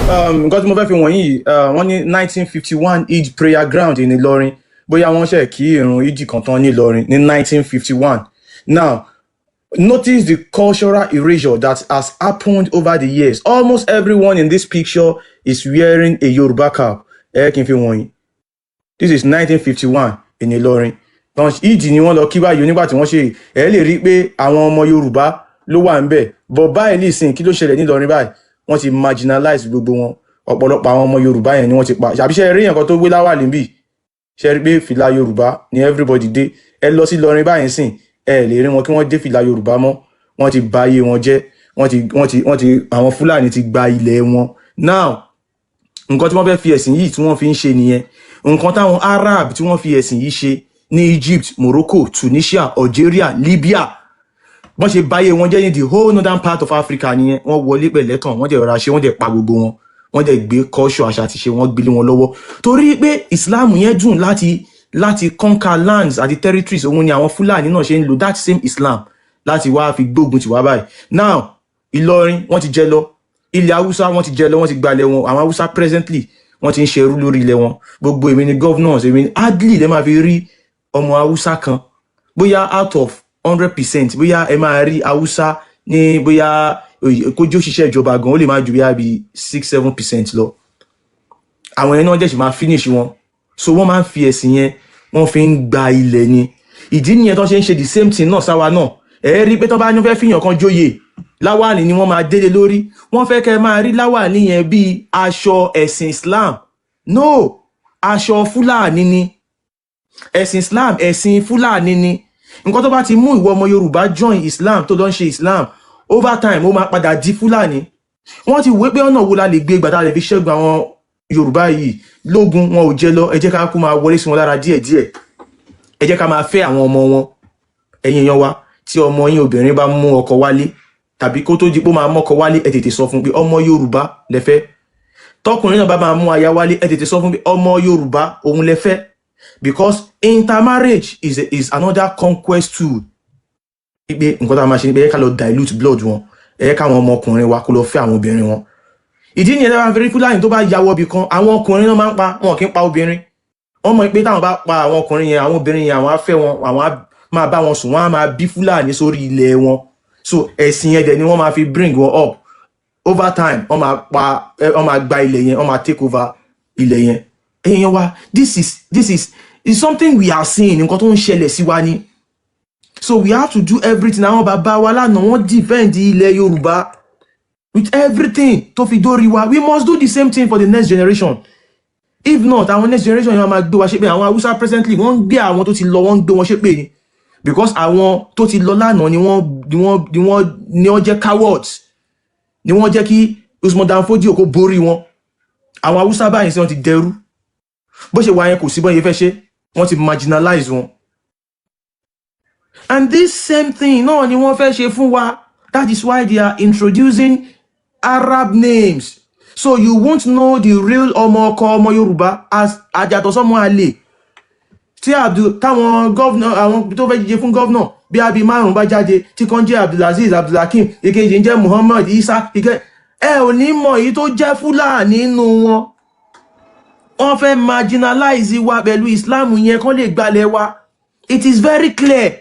nǹkan tí mo fẹ́ fi wọ̀nyí wọ́n ní 1951 Eid prayer ground ní Ìlọrin bóyá wọ́n ṣe kí ìrun Eid kan tán ní Ìlọrin ní 1951. Now, notice the cultural erasure that has happened over the years. Almost everyone in this picture is wearing a Yoruba cap. Kí n fi wọ̀nyí. This is 1951 in Ìlọrin. Eid ni wọ́n lọ kí báyìí nígbà tí wọ́n ṣe lè rí pé àwọn ọmọ Yorùbá ló wà ń bẹ̀. But báyìí nísìnyí kí ló ṣẹlẹ̀ ní Ìlọrin báyìí? Wọ́n ti marginalize gbogbo wọn. Ọ̀pọ̀lọpọ̀ àwọn ọmọ Yorùbá yẹn ni wọ́n ti pa. Ṣàbí ṣe rí nǹkan tó gbé láwàlí níbí. Ṣe rí pé fìlà Yorùbá ni everybody dé. Ẹ lọ sí Ìlọrin báyìí sìn. Ẹ lè rí wọn kí wọ́n dé fìlà Yorùbá mọ́. Wọ́n ti bà ayé wọn jẹ́. Wọ́n ti àwọn Fúlàní ti gba ilẹ̀ wọn. Now, nǹkan tí wọ́n fẹ́ fi ẹ̀sìn yìí tí wọ́n fi ń ṣe nìyẹn. Nǹkan táwọn Arab tí wọ́n fi ẹ̀sìn yìí ṣe ní Egypt, Morocco, Tunisia, Algeria, Libya. Wọ́n ṣe báyé wọn jẹ́ ní the whole northern part of Africa nìyẹn. Wọ́n wọlé pẹ̀lẹ́tàn, wọ́n dẹ̀ rọra ṣe, wọ́n dẹ̀ pa gbogbo wọn. Wọ́n dẹ̀ gbé culture àṣà àti ṣe wọ́n gbélé wọn lọ́wọ́. Torí pé Islam yẹn dùn láti conquer lands àti territories. Òun ni àwọn Fúlàní náà ṣe ń lo that same Islam láti wá fi gbógun ti wá báyìí. Now, Ìlọrin wọ́n ti jẹ lọ. Ilẹ̀ Haúsá wọ́n ti jẹ lọ, wọ́n ti gbalẹ̀ wọn. Àwọn Haúsá presently wọ́n ti ń ṣerú lórí ilẹ̀ wọn. Gbogbo èmi ni governors, èmi ni hardly lè máa fi rí ọmọ Haúsá kan. Bóyá out of 100%, bóyá ẹ máa rí Haúsá ní bóyá kójú òṣìṣẹ́ ìjọba gan ó lè máa ju bí 6-7% lọ. Àwọn ẹni náà jẹ́ ṣì máa finish wọn. So wọ́n máa ń fi ẹ̀sìn yẹn, wọ́n fi ń gba ilẹ̀ ni. Ìdí nìyẹn tó ṣe ń ṣe the same thing náà sáwa náà. Ẹ rí pé tó bá ní fẹ́ fìyàn kan jóyè, láwàní ni wọ́n máa délé lórí. Wọ́n fẹ́ kẹ́ máa rí láwàní yẹn bí aṣọ ẹ̀sìn Islam. No, aṣọ Fúlàní ni. Ẹ̀sìn Islam, ẹ̀sìn Fúlàní ni. Nǹkan tó bá ti mú ìwọ ọmọ Yorùbá join Islam tó lọ ń ṣe Islam, over time ó máa padà di Fúlàní. Wọ́n ti wé pé ọ̀nà wo la lè gbé gbàtà lè fi ṣẹ́gun àwọn Yorùbá yìí lógun wọn ò jẹ lọ. Ẹ jẹ́ ká kú máa wọlé sí wọn lára díẹ̀díẹ̀. Ẹ jẹ́ ká máa fẹ́ àwọn ọmọ wọn. Ẹ̀yin èèyàn wa, tí ọmọ yín obìnrin bá mú ọkọ wálé tàbí kó tó di pé máa mọ́kọ wálé, ẹ tètè sọ fún pé ọmọ Yorùbá lẹ fẹ́. Tọkùnrin náà bá máa mú aya wálé, ẹ tètè sọ fún pé ọmọ Yorùbá òun lẹ fẹ́. Because intermarriage is another conquest tool. Ipe nǹkan tá a máa ṣe ni pé ẹ ká lọ dilute blood wọn. Ẹ ká àwọn ọmọkùnrin wa kó lọ fẹ́ àwọn obìnrin wọn. Ìdí nìyẹn tá a fi rí Fúlàní tó bá yàwọ̀ bì kan, àwọn ọkùnrin náà máa ń pa, wọn kì í pa obìnrin. Wọ́n mọ̀ pé táwọn bá pa àwọn ọkùnrin yẹn, àwọn obìnrin yẹn àwọn á fẹ́ wọn, àwọn á máa bá wọn sùn, wọ́n á máa bí Fúlàní sórí ilẹ̀ wọn. So ẹ̀sìn yẹn dẹ̀ ni wọ́n máa fi bring wọn up. Over time, wọ́n máa gba ilẹ̀ yẹn, wọ́n máa take over ilẹ̀ yẹn. Ẹ̀yin wa, this is something we are seeing, nǹkan tó ń ṣẹlẹ̀ sí wa ni. So we have to do everything. Àwọn bàbá wa lánàá wọ́n defend ilẹ̀ Yorùbá with everything tó fi dórí wa. We must do the same thing for the next generation. If not, àwọn next generation yẹn máa gbé wa ṣépè. Àwọn Haúsá presently wọ́n ń gbé àwọn tó ti lọ, wọ́n ń gbé wọn ṣépè ni. Because àwọn tó ti lọ lánàá ni wọ́n jẹ́ cowards. Ni wọ́n jẹ́ kí Usman Dan Fodio kó borí wọn. Àwọn Haúsá báyìí sí wọ́n ti dẹrú. Bó ṣe wà yẹn kò sí bọ́n yẹn fẹ́ ṣe. Wọ́n ti marginalize wọn. And this same thing náà ni wọ́n fẹ́ ṣe fún wa. That is why they are introducing Arab names. So you won't know the real ọmọ ọkọ ọmọ Yorùbá as àjàtọ̀ sọ́mọ àlè. Tí táwọn governor, àwọn tó fẹ́ jíjẹ fún governor, bí abi márùn bá jáde, tí kan jẹ́ Abdulaziz, Abdulhakeem, ìkejì ń jẹ́ Muhammad Isa, ẹ ò ní mọ̀ èyí tó jẹ́ Fúlàní nínú wọn. Wọ́n fẹ́ marginalize wa pẹ̀lú Islam yẹn kán lè gbalẹ̀ wa. It is very clear.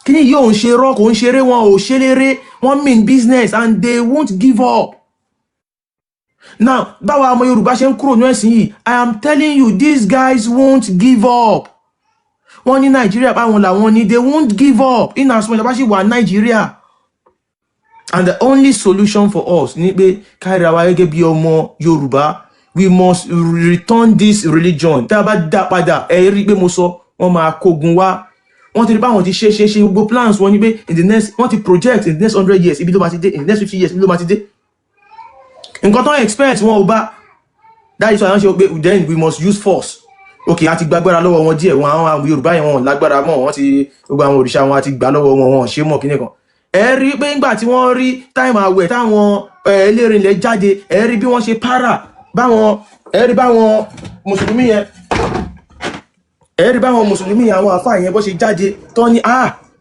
Kíni yóò ń ṣe rọ́, kò ń ṣeré, wọn ò ṣeléré, wọ́n mean business and they won't give up. Now, báwa ọmọ Yorùbá ṣe ń kúrò ní ẹ̀sìn yìí, I am telling you, these guys won't give up. Wọ́n ní Nàìjíríà báwọn làwọn ní, they won't give up. In as much as she wà Nàìjíríà. And the only solution for us ni pé káìra wa gẹ́gẹ́ bí ọmọ Yorùbá, we must return this religion. Tá a bá dá padà, ẹ rí pé mo sọ, wọ́n máa kógun wá. Wọ́n ti rí báwọn ti ṣe gbogbo plans wọn ni pé in the next, wọ́n ti project in the next 100 years, ibi ló máa ti dé, in the next 50 years, ibi ló máa ti dé. Nǹkan tó expect wọn ò bá. That is why wọ́n ṣe pé then we must use force. Okay, a ti gbàgbára lọ́wọ́ wọn díẹ̀, wọn àwọn Yorùbá yẹn wọn lágbára mọ́, wọ́n ti gbogbo àwọn òrìṣà wọn àti gbà lọ́wọ́ wọn ṣe mọ́ kíní kan. Ẹ rí pé nígbà tí wọ́n rí time àwẹ̀ táwọn elérinlẹ̀ jáde, ẹ rí bí wọ́n ṣe para báwọn, ẹ rí báwọn mùsùlùmí yẹn àwọn àfáà yẹn bó ṣe jáde tó ní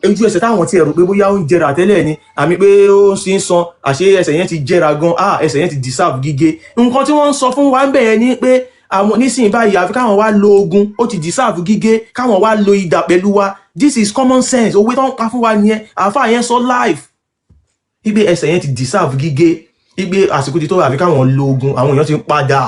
ojú ẹsẹ̀ táwọn ti ẹ̀rù pé bóyá ó ń jẹrà tẹ́lẹ̀ ni àmì pé ó sì ń san àṣé ẹsẹ̀ yẹn ti jẹrà gan ẹsẹ̀ yẹn ti deserve gígé. Nǹkan tí wọ́n ń sọ fún wa ń bẹ̀ yẹn ni pé àwọn nísìnyí báyìí àfi káwọn wá lo ogun ó ti deserve gígé káwọn wá lo idà pẹ̀lú wa. This is common sense. Òwe tó ń pa fún wa nìyẹn. Àáfà yẹn sọ live igbe ẹsẹ̀ yẹn ti deserve gígé igbe àsìkò ti tó àfi káwọn lo ogun àwọn èèyàn ti ń padà.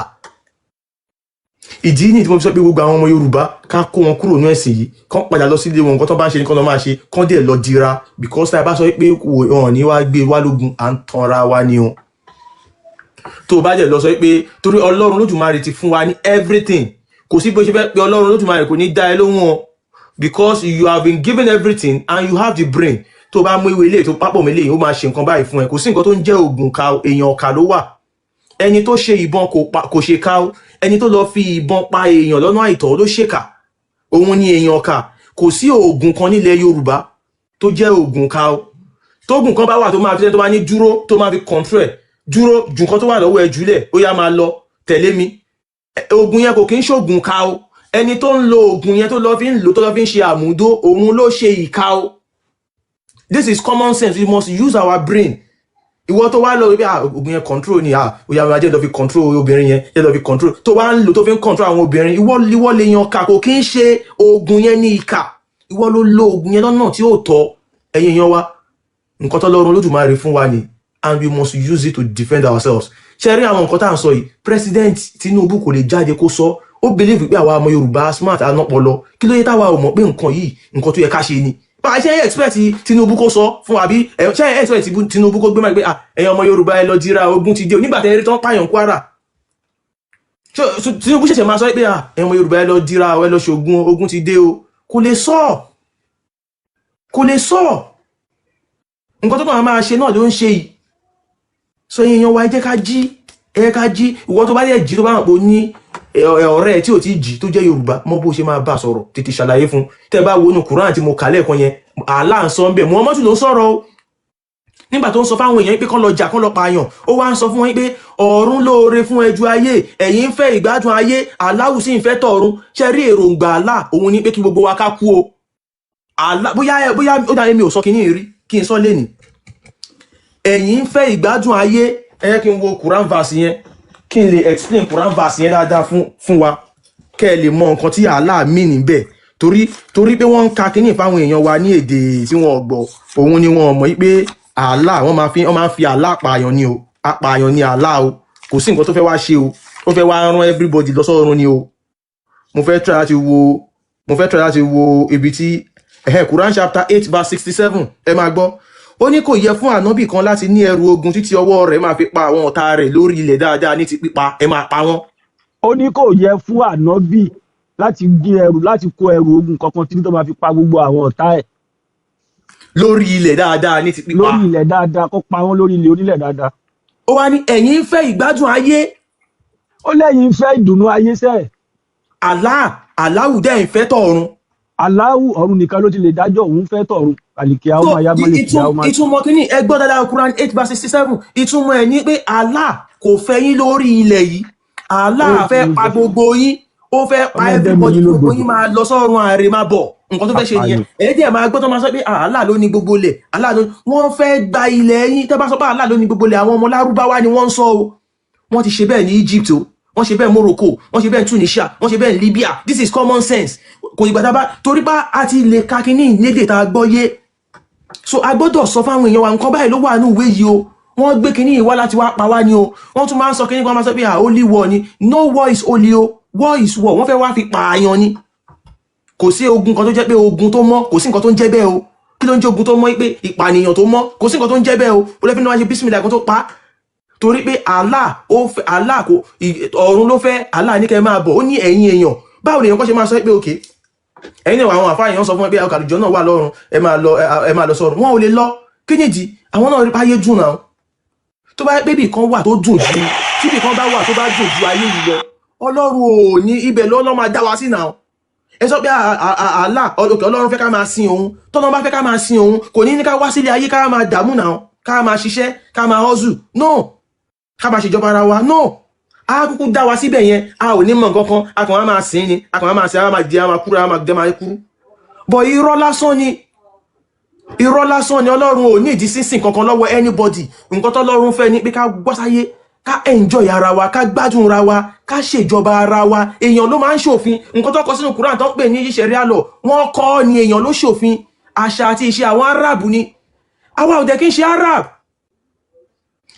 Ìdí ní tí mo fi sọ pé gbogbo àwọn ọmọ Yorùbá ká kó wọn kúrò ní ẹ̀sìn yìí kán padà lọ sílé wọn nǹkan tó bá ń ṣe nǹkan tó máa ṣe kán dẹ̀ lọ dira because tá a bá sọ pé wọn ní wá gbé wá lógun à ń tanra wa ni o. Tó o bá dẹ̀ lọ sọ pé torí Ọlọ́run Olódùmarè ti fún wa ní everything kò sí bó ṣe fẹ́ pé Ọlọ́run Olódùmarè kò ní dá ẹ lóhùn o because you have been given everything and you have the brain. Tó bá mú ìwé ilé tó pápọ̀ mi léyìn ó máa ṣe nǹkan báyìí fún ẹ kò sí nǹkan tó ń jẹ́ oògùn ka èèyàn ọ̀kà ló wà. Ẹni tó ṣe ìbọn kò ṣe ká o ẹni tó lọ fi ìbọn pa èèyàn lọ́nà àìtọ́ ló ṣèkà òun ni èèyàn ọ̀kà. Kò sí oògùn kan nílẹ̀ Yorùbá tó jẹ́ oògùn ká o tóògùn kan bá wà tó máa fi tó máa ní dúró tó máa fi control ẹ̀ dúró ju nǹkan tó wà lọ́wọ́ ẹ jùlẹ̀ ó yá máa lọ tẹ̀lé mi. Oògùn yẹn kò kí ń ṣoògùn ká o ẹni tó ń lo oògùn yẹn tó lọ fi ń ṣe àmúdó òun ló ṣe ìka o. This is common sense. We must use our brain. Ìwọ tó wá lọ wípé oògùn yẹn control ni òyà máa jẹ́ lọ fi control obìnrin yẹn jẹ́ lọ fi control tó wá ń lò tó fi ń control àwọn obìnrin ìwọ lè yan ká kò kí ń ṣe oògùn yẹn ní ìka ìwọ ló lo oògùn yẹn lọ́nà tí ó tọ́ ẹ̀yin yan wa nǹkan tó lọ́run Olódùmarè fún wa ni and we must use it to defend ourselves. Ṣé rí àwọn nǹkan tá à ń sọ yìí President Tinubu kò lè jáde kó sọ ó believe pé àwa ọmọ Yorùbá smart anọpọlọ kí ló yẹ táwa ò mọ̀ pé nǹkan yìí nǹkan tó yẹ ká ṣe ni. Bá ṣe expect Tinubu kó sọ fún àbí ṣe expect Tinubu kó gbé máa pé ẹ̀yin ọmọ Yorùbá ẹ lọ dira ogun ti dé o nígbà tẹ́ rí tán pààyàn Kwara. Tinubu ṣẹ̀ṣẹ̀ máa sọ pé ẹ̀yin ọmọ Yorùbá ẹ lọ dira ẹ lọ ṣogun ogun ti dé o kò lè sọ nǹkan tó kàn máa ṣe náà ló ń ṣe yìí. So èèyàn wa ẹ jẹ́ ká jí ìwọ tó bá yẹ jí tó bá hàn pé ní ọ̀rẹ́ tí ò ti jí tó jẹ́ Yorùbá mọ́ bó ṣe máa bá sọ̀rọ̀ tètè ṣàlàyé fún tẹ́ bá wo inú Quran tí mo kà lẹ́ẹ̀kan yẹn Allah ń sọ ń bẹ̀ Muhammadu ló ń sọ̀rọ̀ o nígbà tó ń sọ fáwọn èèyàn pé kán lọ jà kán lọ pààyàn ó wá ń sọ fún wọn pé ọ̀run lóore fún ẹjú ayé ẹ̀yin ń fẹ́ ìgbádùn ayé Allah sì ń fẹ́ tọ̀run ṣe rí èròǹgbà Allah òun ni pé kí gbogbo wa ká kú o Allah bóyá ó dá mi ò sọ kíní rí kí n sọ lénìí ẹ̀yin ń fẹ́ ìgbádùn ayé ẹ jẹ́ kí n wo Quran verse yẹn kí n lè explain Quran verse yẹn dáadáa fún wa kẹ́ ẹ lè mọ nǹkan tí Allah mean níbẹ̀ torí pé wọ́n ń ka kíní fáwọn èèyàn wa ní èdè tí wọ́n gbọ́ òun ni wọ́n mọ̀ pé Allah wọ́n máa ń fi Allah pààyàn ni o apààyàn ni Allah o kò sí nǹkan tó fẹ́ wá ṣe o ó fẹ́ wá rán everybody lọ sọ́run ni o mo fẹ́ try láti wo ibi tí Quran chapter 8 verse 67 ẹ máa gbọ́ ó ní kò yẹ fún ànábì kan láti ní ẹrù ogun títí ọwọ́ rẹ̀ máa fi pa àwọn ọ̀tá rẹ̀ lórí ilẹ̀ dáadáa ní ti pípa ẹ máa pa wọ́n. Ó ní kò yẹ fún ànábì láti gbé ẹrù láti kó ẹrù ogun kankan títí tó máa fi pa gbogbo àwọn ọ̀tá ẹ̀. Lórí ilẹ̀ dáadáa ní ti pípa. Lórí ilẹ̀ dáadáa kó pa wọ́n lórí ilẹ̀ onílẹ̀ dáadáa. Ó wá ní ẹ̀yin ń fẹ́ ìgbádùn ayé. Ó lẹ́yìn ń fẹ́ ìdùnnú ayé sẹ́ẹ̀. Allahu dẹ̀ ń fẹ́ tọ̀run. Allahu ọ̀run nìkan ló ti lè dájọ́ òun fẹ́ tọ̀run àlìkíá ọmọ ayá mọ́lẹ̀ kíá ọmọ. Ìtumọ̀ kínní ẹgbọ́n dáadáa Quran 8 verse 67 ìtumọ̀ ẹ̀ ní pé Allah kò fẹ́ yín lórí ilẹ̀ yìí Allah fẹ́ pa gbogbo yín ó fẹ́ pa everybody gbogbo yín máa lọ sọ́run ààrẹ máa bọ̀ nǹkan tó fẹ́ ṣe nìyẹn ẹ̀ẹ́dẹ̀ máa gbọ́ tó máa sọ pé Allah ló ní gbogbo ilẹ̀ Allah ló wọ́n fẹ́ gba ilẹ̀ yín tẹ́ bá sọ pé Allah ló ní gbogbo ilẹ̀ àwọn ọmọ Lárúbáwá ni wọ́n ń sọ o wọ́n ti ṣe bẹ́ẹ̀ ní Egypt o wọ́n ṣe bẹ́ẹ̀ Morocco wọ́n ṣe bẹ́ẹ̀ Tunisia wọ́n ṣe bẹ́ẹ̀ Libya this is common sense kò ìgbà tá bá torí bá a ti lè ka kíní lédè tá a gbọ́ yé so a gbọ́dọ̀ sọ fáwọn èèyàn wa nǹkan báyìí ló wà ní ìwé yìí o wọ́n gbé kíní ìwá láti wá pa wá ni o wọ́n tún máa ń sọ kíní kan máa sọ pé holy war ni no war is holy o war is war wọ́n fẹ́ wá fi pààyàn ni kò sí ogun kan tó jẹ́ pé ogun tó mọ́ kò sí nǹkan tó ń jẹ́ bẹ́ẹ̀ o kí ló ń jẹ́ ogun tó mọ́ pé ìpànìyàn tó mọ́ kò sí nǹkan tó ń jẹ́ bẹ́ẹ̀ o ó lẹ́fí náà wá ṣe bísímìlà kan tó pa torí pé Allah kò ọ̀run ló fẹ́ Allah ní kẹ́ máa bọ̀ ó ní ẹ̀yin èèyàn báwo lèèyàn kọ́ ṣe máa sọ pé òkè ẹ̀yin náà àwọn àfáà èèyàn sọ fún ẹ pé àlùjọ náà wà lọ́run ẹ máa lọ sọ́run wọn ò lè lọ kí nìdí àwọn náà rí páyé dùn náà tó bá bébì kan wà tó dùn ju tíbì kan bá wà tó bá dùn ju ayé yìí lọ Ọlọ́run ò ní ibẹ̀ lọ́lọ́ máa dá wa sí náà ẹ sọ pé Allah Ọlọ́run fẹ́ ká máa sin òun tọ́nà bá fẹ́ ká máa sin òun kò ní ká wá sílé ayé ká máa dààmú náà ká máa ṣiṣẹ́ ká máa hustle no ká máa ṣèjọba ara wa no a kúkú dá wa síbẹ̀ yẹn a ò ní mọ̀ kankan a kàn máa sìn ni a kàn máa sìn a máa jẹ a máa kúrò a máa jẹ máa kúrò bọ̀ irọ́ lásán ni irọ́ lásán ni. Ọlọ́run ò ní ìdí sísìn kankan lọ́wọ́ anybody. Nǹkan tọ́lọ́run fẹ́ ni pé ká gbọ́ sáyé, ká enjoy ara wa, ká gbádùn ara wa, ká ṣèjọba ara wa. Èèyàn ló máa ń ṣòfin. Nǹkan tó kọ sínú Quran tó ń pè ní Sharia law, wọ́n kọ́ ni èèyàn ló ṣòfin. Àṣà àti ìṣe àwọn Arab ni. Àwa ò dẹ̀ kí ń ṣe Arab.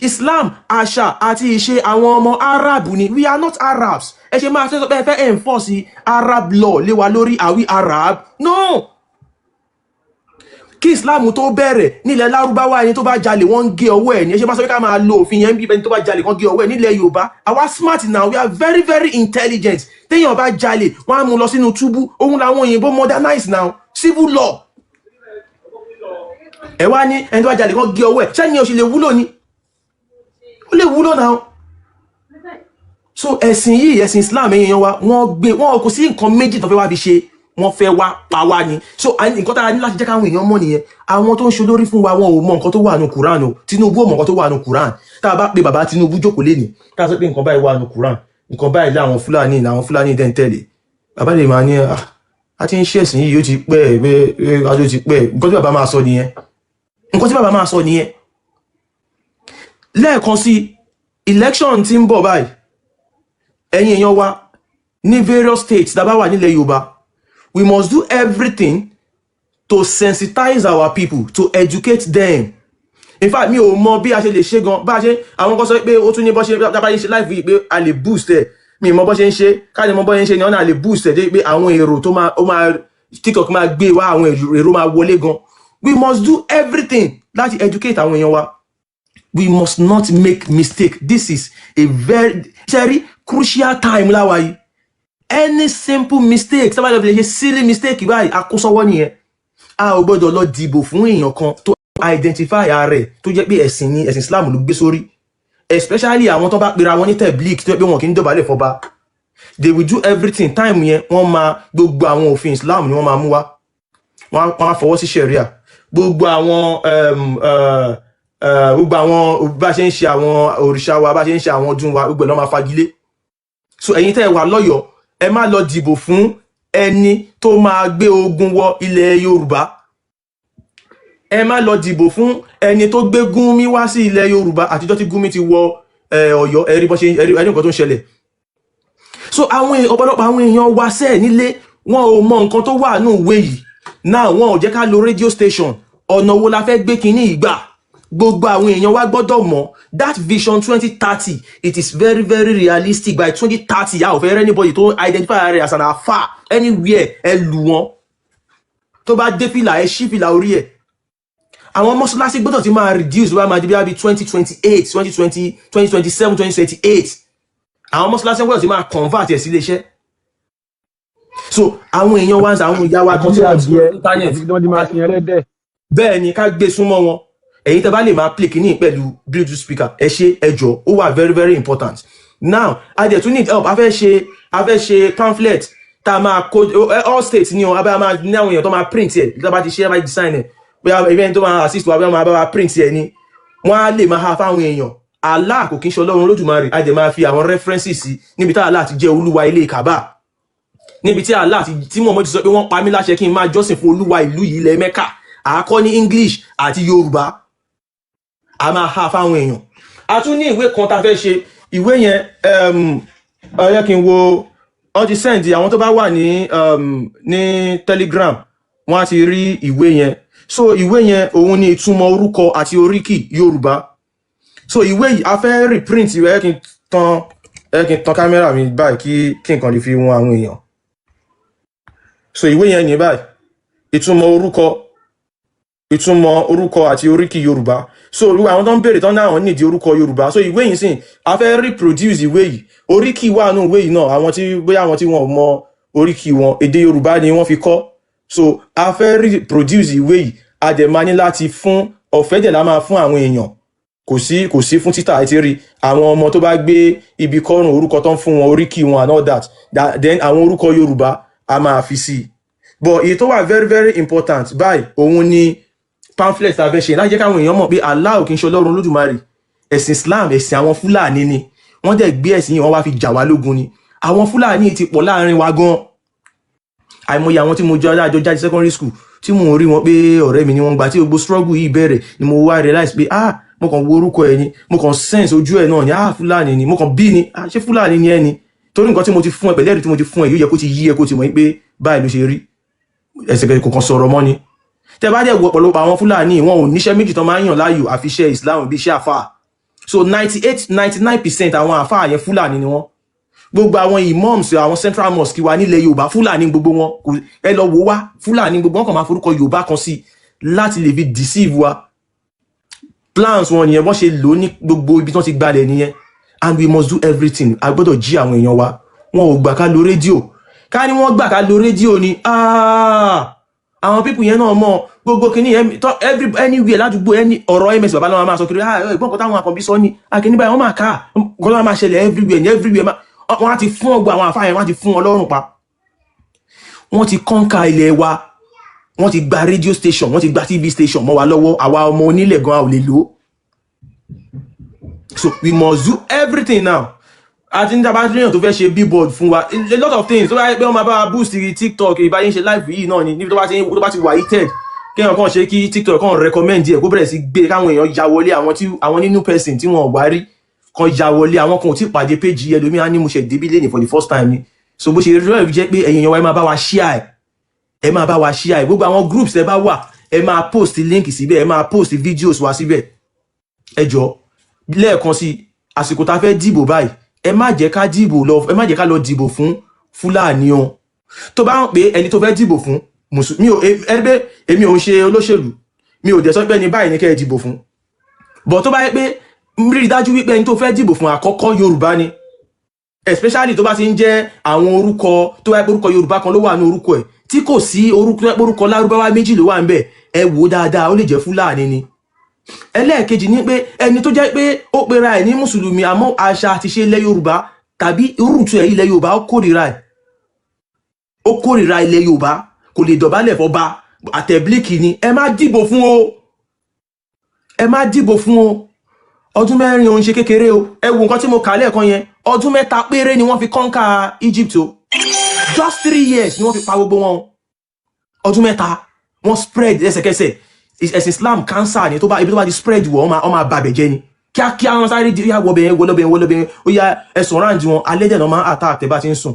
Islam, àṣà àti ìṣe àwọn ọmọ Arab ni. We are not Arabs. Ẹ ṣe máa sọ pé ẹ fẹ́ enforce Arab law lé wa lórí, are we Arab? No. Kí Islam tó bẹ̀rẹ̀ nílẹ̀ Lárúbáwá, ẹni tó bá jalè wọ́n ń gé ọwọ́ ẹ̀ ní. Ẹ ṣe máa sọ pé ká máa lo òfin yẹn bí ẹni tó bá jalè kan gé ọwọ́ ẹ̀ nílẹ̀ Yorùbá. Àwa smart now, we are very very intelligent. Téèyàn bá jalè wọ́n á mú lọ sínú túbú. Òun làwọn òyìnbó modernize now, civil law. Ẹ wá ní ẹni tó bá jalè kan gé ọwọ́ ẹ̀, ṣẹ́ni ó sì lè wúlò ni? Ó lè wúlò now. So ẹ̀sìn yìí, ẹ̀sìn Islam èèyàn wa, wọ́n kò sí nǹkan méjì tó fẹ́ wá fi ṣe, wọ́n fẹ́ wá pa wá ni. So nǹkan tá a ní láti jẹ́ káwọn èèyàn mọ̀ nìyẹn. Àwọn tó ń ṣe olórí fún wa, wọn ò mọ nǹkan tó wà nínú Quran o. Tinubu ò mọ nǹkan tó wà nínú Quran. Tá a bá pe bàbá Tinubu jókòó lé ní, tá a sọ pé nǹkan báyìí wà nínú Quran, nǹkan báyìí láwọn Fúlàní dẹ̀ ń tẹ̀lé. Bàbá lè máa ní a ti ń ṣe ẹ̀sìn yìí, ó ti pẹ́ ẹ̀ ajó ti pẹ́. Nǹkan tí bàbá máa sọ nìyẹn. Nǹkan tí bàbá máa sọ nìyẹn. Lẹ́ẹ̀kan sí, election tí ń bọ̀ báyìí, ẹ̀yin èèyàn wa ní various states tá bá wà nílẹ̀ Yorùbá, we must do everything to sensitize our people, to educate them. In fact, mi ò mọ bí a ṣe lè ṣe gan, bá ṣe àwọn kan sọ pé ó tún ní bó ṣe bá ṣe live yìí pé a lè boost ẹ̀. Mi mọ bó ṣe ń ṣe, ká lè mọ bó ṣe ń ṣe ni ọ̀nà lè boost ẹ̀ dé pé àwọn èrò tó máa TikTok máa gbé wá, àwọn èrò máa wọlé gan. We must do everything láti educate àwọn èèyàn wa. We must not make mistake. This is a very crucial time láwa yìí. Any simple mistake, somebody of the silly mistake báyìí, àkósọ́wọ́ nìyẹn. A ò gbọ́dọ̀ lọ dìbò fún èèyàn kan tó identify ààrẹ tó jẹ́ pé ẹ̀sìn ni, ẹ̀sìn Islam ló gbé sórí. Especially àwọn tó bá pera wọn ní tabligh tó jẹ́ pé wọn kì í dọ̀bálẹ̀ fọba. They will do everything. Time yẹn wọ́n máa gbogbo àwọn òfin Islam ni wọ́n máa mú wá. Wọ́n á fọwọ́ sí Sharia. Gbogbo àwọn bá ṣe ń ṣe àwọn òrìṣà wa, bá ṣe ń ṣe àwọn ọdún wa, gbogbo ló máa fagilé. So ẹ̀yin tẹ́ wà lọ́yọ̀ọ́, ẹ má lọ dìbò fún ẹni tó máa gbé ogun wọ ilẹ̀ Yorùbá. Ẹ má lọ dìbò fún ẹni tó gbé Gúnmi wá sí ilẹ̀ Yorùbá. Àtijọ́ tí Gúnmi ti wọ Ọ̀yọ́, ẹ̀rí nǹkan tó ń ṣẹlẹ̀. So ọ̀pọ̀lọpọ̀ àwọn èèyàn wa sẹ́ẹ̀ nílé, wọn ò mọ nǹkan tó wà nínú ìwé yìí. Now wọn ò jẹ́ ká lo radio station. Ọ̀nà wo la fẹ́ gbé kinní ìgbà? Gbogbo àwọn èèyàn wa gbọ́dọ̀ mọ̀ that vision 2030, it is very very realistic. By 2030, a ò fẹ́ anybody to identify as an afa anywhere. Ẹ lù wọ́n. Tó bá dé fìlà, ẹ ṣí fìlà orí ẹ̀. Àwọn mọ́ṣáláṣí gbọ́dọ̀ ti máa reduce wá máa di bí 2028, 2020, 2027, 2028. Àwọn mọ́ṣáláṣí gbọ́dọ̀ ti máa convert ẹ̀ sí iléeṣẹ́. So àwọn èèyàn wa, àwọn ìyá wa kan tí wọ́n ti internet. Bẹ́ẹ̀ ni ká gbé súnmọ́ wọn. Ẹ̀yin tẹ́ bá lè máa play kíní pẹ̀lú Bluetooth speaker, ẹ ṣe ẹ jọ̀ọ́, ó wà very very important. Now I dey tún need help. A fẹ́ ṣe pamphlet tá máa code all states ni o, a bá máa ní àwọn èèyàn tó máa print ẹ̀, tá bá ti share by design ẹ̀, bóyá event tó máa assist wa, bóyá máa bá wa print ẹ̀ ni wọ́n á lè máa ha fáwọn èèyàn. Allah kò kí ń ṣe Ọlọ́run Olódùmarè, a dẹ̀ máa fi àwọn references sí níbi tá Allah ti jẹ́ Olúwa ilé Kaaba, níbi tí Allah tí Muhammad sọ pé wọ́n pa mí láṣẹ kí n máa jọ́sìn fún Olúwa ìlú yìí ilẹ̀ Mẹ́kà. Àkọ́ ní English àti Yorùbá. A máa ha fáwọn èèyàn. A tún ní ìwé kan tá fẹ́ ṣe. Ìwé yẹn ọ̀yẹ́ kí n wo all the send àwọn tó bá wà ní Telegram wọ́n á ti rí ìwé yẹn. So ìwé yẹn òun ni ìtumọ̀ orúkọ àti oríkì Yorùbá. So ìwé yìí a fẹ́ reprint ìwé kí n tan kámẹ́rà mi báyìí kí nǹkan lè fi wọn àwọn èèyàn. So ìwé yẹn ní báyìí ìtumọ̀ orúkọ àti oríkì Yorùbá. So àwọn tó ń béèrè tán náà nídìí orúkọ Yorùbá. So ìwé yìí sìn a fẹ́ reproduce ìwé yìí. Oríkì wà nínú ìwé yìí náà, bóyá àwọn tí wọn ò mọ oríkì wọn, èdè Yorùbá ni wọ́n fi kọ. So a fẹ́ reproduce ìwé yìí, a dẹ̀ máa ní láti fún ọ̀fẹ́ dẹ̀ la máa fún àwọn èèyàn. Kò sí fún títà àti rí àwọn ọmọ tó bá gbé ibi kọrùn orúkọ tó ń fún wọn, oríkì wọn and all that. Then àwọn orúkọ Yorùbá a máa fi sí. But èyí tó wà very very important báyìí òun ni pamphlet tá fẹ́ ṣe láti jẹ́ káwọn èèyàn mọ̀ pé Allah ò kí ń ṣe Ọlọ́run Olódùmarè. Ẹ̀sìn Islam ẹ̀sìn àwọn Fúlàní ni. Wọ́n dẹ̀ gbé ẹ̀sìn yìí wọ́n wá fi jà wá lógun ni. Àwọn Fúlàní ti pọ̀ láàrin wa gan. Àìmọye àwọn tí mo jọ jáde secondary school tí mò ń rí wọn pé ọ̀rẹ́ mi ni wọ́n gbà tí gbogbo struggle yìí bẹ̀rẹ̀ ni mo wá realize pé mo kàn wo orúkọ ẹ̀ ni mo kàn sense ojú ẹ̀ náà ni Fúlàní ni mo kàn bí ni ṣé Fúlàní ni ẹ ni torí nǹkan tí mo ti fún ẹ pẹ̀lẹ́rìí tí mo ti fún ẹ yóò yẹ kó ti yí ẹ kó ti mọ̀ pé báyìí ló ṣe rí ẹsẹ̀ kò kàn sọ̀rọ̀ mọ́ ni tẹ bá dẹ̀ wo ọ̀pọ̀lọpọ̀ àwọn Fúlàní wọn ò níṣẹ́ méjì tán máa ń yàn láàyò àfi iṣẹ́ Islam bí iṣẹ́ àfáà so 99% àwọn àfáà yẹn Fúlàní ni wọ́n gbogbo àwọn imams àwọn central mosque wa nílẹ̀ Yorùbá Fúlàní gbogbo wọn ẹ lọ wò wá Fúlàní gbogbo wọn kàn máa forúkọ Yorùbá kan sí láti lè fi deceive wa plans wọn nìyẹn wọ́n ṣe lò ní gbogbo ibi tí wọ́n ti gbalẹ̀ nìyẹn and we must do everything a gbọ́dọ̀ jí àwọn èèyàn wa wọn ò gbà ká lo rédíò ká ní wọ́n gbà ká lo rédíò ni àwọn pípù yẹn náà mọ̀ gbogbo kìíní anywhere ládùúgbò ọ̀rọ̀ ms bàbá náà máa sọ kiri ẹ̀gbọ́n kan táwọn àkànbí sọ ní akíní báyìí wọ́n máa ká gọ́lá máa ṣẹlẹ̀ everywhere wọ́n á ti fún ọgbà àwọn àfáà yẹn wọ́n á ti fún ọlọ́run pa wọ́n ti kọ́ńkà ilẹ̀ wa wọ́n ti gba radio station wọ́n ti gba tv station mọ́ wa lọ́wọ́ àwa ọmọ onílẹ̀ gan ò lè lò so we must do everything now àti ní tàbá tríyàn tó fẹ́ ṣe billboard fún wa a lot of things tó bá yẹ pé wọ́n máa bá wa boost tiktok ìbáyé ń ṣe live yìí náà ni níbi tó bá ti wà heated kéèyàn kàn ṣe kí tiktok kàn recommend ẹ̀ kó bẹ̀rẹ̀ sí gbé káwọn èèyàn ya wọlé àwọn ní new person tí wọ́n wá rí kan ya wọlé àwọn kan ò tí pàdé page yẹn lómi á ní mo ṣe débí lẹ́nìí for the first time ni so bó ṣe rí rẹ̀ jẹ́ pé ẹ̀yin èèyàn wa ẹ máa bá wa share ẹ máa bá wa share gbogbo àwọn groups ẹ bá wà ẹ máa post link síbẹ̀ ẹ máa post videos wa síbẹ̀ ẹ jọ lẹ́ẹ̀kan sí àsìkò tá a fẹ́ dìbò báyìí ẹ má jẹ́ ká lọ dìbò fún Fúlàní o tó bá ń pè ẹni tó fẹ́ dìbò fún mùsùlùmí èmi ò ń ṣe olóṣèlú mi ò dẹ̀ sọ pé ẹni báyìí ní kẹ́ ẹ dìbò fún bọ̀ tó bá yẹ pé rí dájú wípé ẹni tó fẹ́ dìbò fún àkọ́kọ́ Yorùbá ni especially tó bá ti ń jẹ́ àwọn orúkọ tó wáyé orúkọ Yorùbá kan ló wà ní orúkọ ẹ̀ tí kò sí orúkọ Lárúbáwá méjì ló wà ń bẹ̀ ẹ wò dáadáa ó lè jẹ́ Fúlàní ni ẹlẹ́ẹ̀kejì ní pé ẹni tó jẹ́ pé ó pera ẹ̀ ní mùsùlùmí àmọ́ àṣà àti ṣe ilẹ̀ Yorùbá tàbí rúùtù ẹ̀ ilẹ̀ Yorùbá ó kórìíra ilẹ̀ Yorùbá kò lè dọ̀bálẹ̀ fọba àtẹ̀blíkì ni ẹ má dìbò fún o ọdún mẹ́rin òun ṣe kékeré o ẹ wo nǹkan tí mo kà lẹ́ẹ̀kan yẹn ọdún 3 péré ni wọ́n fi kọ́ńkà Egypt o just 3 years ni wọ́n fi pa gbogbo wọn ọdún 3 wọ́n spread lẹ́sẹ̀kẹsẹ̀ ẹ̀sìn Islam cancer ni ibi tó bá di spread wọ̀ ọ́ máa bàbẹ̀ jẹ́ ni kíákíá wọn sáré di wọlọ́bẹ̀yẹn ó yá ẹ̀sùn ráǹdì wọn alẹ́ dẹ̀ náà máa attack tẹ́ bá ti ń sùn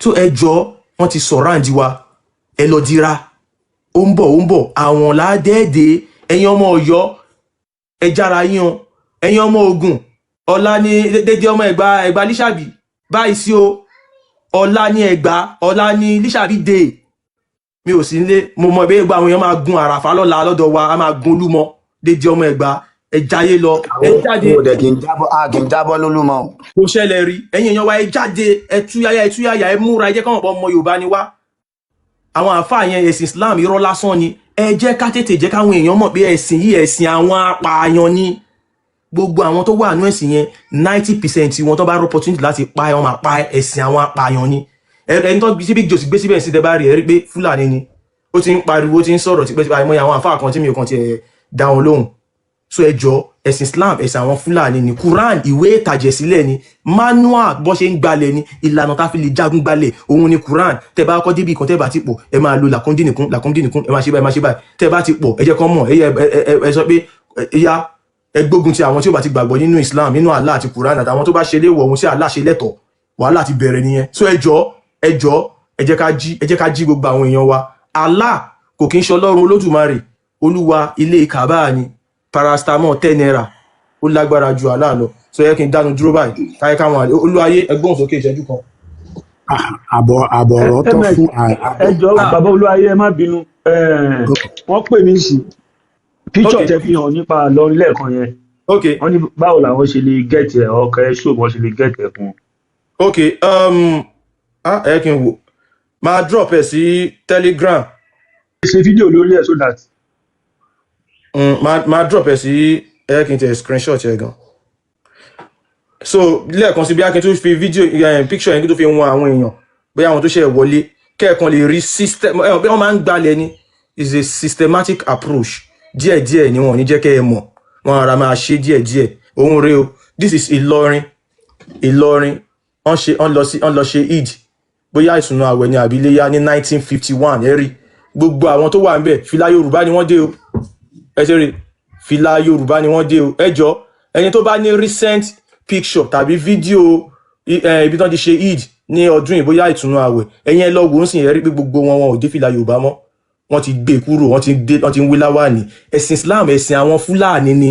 tó ẹjọ́ wọ́n ti sọ ráǹdì wa ẹ lọ dira ó ń bọ̀ àwọn ládẹ́ẹ̀dẹ́ ẹ̀yin ọmọ Ọ̀yọ́ ẹ jára yín o ẹ̀yin ọmọ Ògùn ọ̀la ní dédé ọmọ Ẹ̀gbá Lísàbí báyìí sí o ọ̀la ní Ẹ̀gbá ọ̀la ní Lísàbí dé mi ò sí nílé mo mọ ìbéèrè gba àwọn èèyàn máa gun àràfà lọ́la lọ́dọ̀ wa a máa gun Olúmọ dédé ọmọ Ẹ̀gbá ẹ jáyé lọ ẹ jáde kì í jábọ́ lólúmọ kò ṣẹlẹ̀ rí ẹ̀yin èèyàn wa ẹ jáde ẹ túyáyá ẹ múra ẹ jẹ́ káwọn ọmọ Yorùbá ni wá àwọn àfáà yẹn ẹ̀sìn Islam irọ́ lásán ni ẹ jẹ́ ká tètè jẹ́ káwọn èèyàn mọ̀ pé ẹ̀sìn yìí ẹ̀sìn àwọn apààyàn ni gbogbo àwọn tó wà nínú ẹ̀sìn yẹn 90% wọn tó bá rí opportunity láti pa wọn máa pa ẹ̀sìn àwọn apààyàn ni ẹni tó bí Big Joe gbé síbẹ̀ sí dẹ́bà rí ẹ rí pé Fúlàní ni ó ti ń pariwo ó ti ń sọ̀rọ̀ tipẹ́tipẹ́ àìmọye àwọn àfáà kan tí mi ò kàn tiẹ̀ dá wọn lóhùn so ẹjọ́ ẹ̀sìn Islam ẹ̀sìn àwọn Fúlàní ni Quran ìwé ìtàjẹ̀sílẹ̀ ni manual bó ṣe ń gbalẹ̀ ni ìlànà tá fi lè jagun gbalẹ̀ òun ni Quran tẹ́ bá kọ́ débi kan tẹ́ bá ti pọ̀ ẹ máa lo làkúndínìkún ẹ máa ṣe báyìí tẹ́ bá ti pọ̀ ẹ jẹ́ kán mọ̀ ẹ sọ pé ẹ̀yà ẹ gbógun ti àwọn tí ó bá ti gbàgbọ́ nínú Islam nínú Allah àti Quran àtàwọn tó bá ṣe léwọ̀ ohun tí Allah ṣe lẹ́tọ̀ọ́ wàhálà ti bẹ̀rẹ̀ nìyẹn so ẹjọ́ ẹ jẹ́ ká jí gbogbo àwọn èèyàn wa Allah kò kí ń ṣe Ọlọ́run Olódùmarè Olúwa ilé Kaaba ni paracetamol 10 naira ó lágbára ju Allah lọ so yẹ kí n dánu dúró báyìí káyẹ káwọn olúwayé ẹgbọ́n sókè ìṣẹ́jú kan. àbọ̀ ọ̀rọ̀ tó fún ẹjọ́ bàbá olúwayé ẹ má bínú wọ́n pè mí sí píṣọ̀ tẹ́ fi hàn nípa lọrin lẹ́ẹ̀kan yẹn wọ́n ní báwo làwọn ṣe lè gẹ̀ẹ́tì ẹ̀ ọkọ̀ ẹ̀ ṣó wọ́n ṣe lè gẹ̀ẹ́tì ẹ̀ fún wọn. ok ẹ kí n wò máa drop ẹ sí Telegram. ṣe fídíò lórí ẹ̀ so that. máa drop ẹ sí ẹ kí n tẹ screenshot ẹ gan so lẹ́ẹ̀kan sí bí a kí n tún fi fídíò picture yẹn kí n tó fi wọn àwọn èèyàn bóyá àwọn tó ṣe wọlé kẹ́ẹ̀kan lè rí system bí wọ́n máa ń gbalẹ̀ ni is a systematic approach díẹ̀díẹ̀ ni wọn ò ní jẹ́ kẹ́ ẹ mọ̀ wọn ara máa ṣe díẹ̀díẹ̀ òun rèé o this is Ìlọrin wọ́n lọ ṣe Eid bóyá ìtùnú àwẹ̀ ní àbíléyá ní 1951 ẹ̀rí gbogbo àwọn tó wà ń bẹ̀ fìlà Yorùbá ni wọ́n dé o ẹ ṣe rè fìlà Yorùbá ni wọ́n dé o ẹ jọ ẹni tó bá ní recent picture tàbí fídíò ibi tán ti ṣe Eid ní ọdún yìí bóyá ìtùnú àwẹ̀ ẹ̀yin ẹ lọ wò ó sì ẹ rí pé gbogbo wọn ò dé fìlà Yorùbá mọ́ wọ́n ti gbé kúrò wọ́n ti ń wí láwàní ẹ̀sìn Islam ẹ̀sìn àwọn Fúlàní ni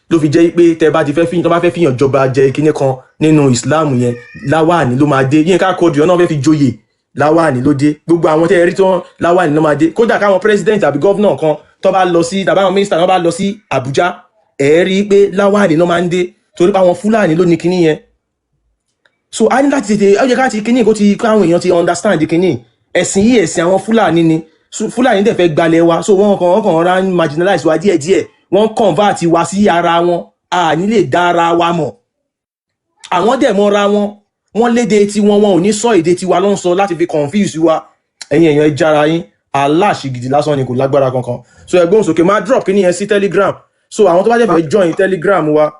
ló fi jẹ́ pé tẹ́ bá ti fẹ́ fíyàn tó bá fẹ́ fíyàn jọba jẹ kíní kan nínú Islam yẹn láwàní ló máa dé Yínká Quadri náà fẹ́ fi joyè láwàní ló dé gbogbo àwọn tẹ́ rí tó láwàní ló máa dé kódà káwọn president àbí governor kan tó bá lọ sí tàbí àwọn minister tó bá lọ sí Àbújá ẹ rí pé láwàní ló máa ń dé torí pé àwọn Fúlàní ló ní kíní yẹn so a ní láti tètè ó yẹ ká ti kíní kó ti káwọn èèyàn ti understand kíní ẹ̀sìn yìí ẹ̀sìn àwọn Fúlàní ni Fúlàní dẹ̀ fẹ́ gbalẹ̀ wa so wọ́n kàn rán marginalize wa díẹ̀díẹ̀ wọ́n convert wa sí ara wọn a ní lè dá ara wa mọ̀ àwọn dẹ̀ mọ́ra wọ́n lédè tiwọn wọn ò ní sọ èdè tiwa ló ń sọ láti fi confuse wa ẹ̀yin èèyàn ẹ jára yín aláṣìgìdì lásán ni kò lágbára kankan so ẹgbọ́n sókè máa drop kíní yẹn sí Telegram so àwọn tó bá jẹ́ fẹ́ join Telegram wa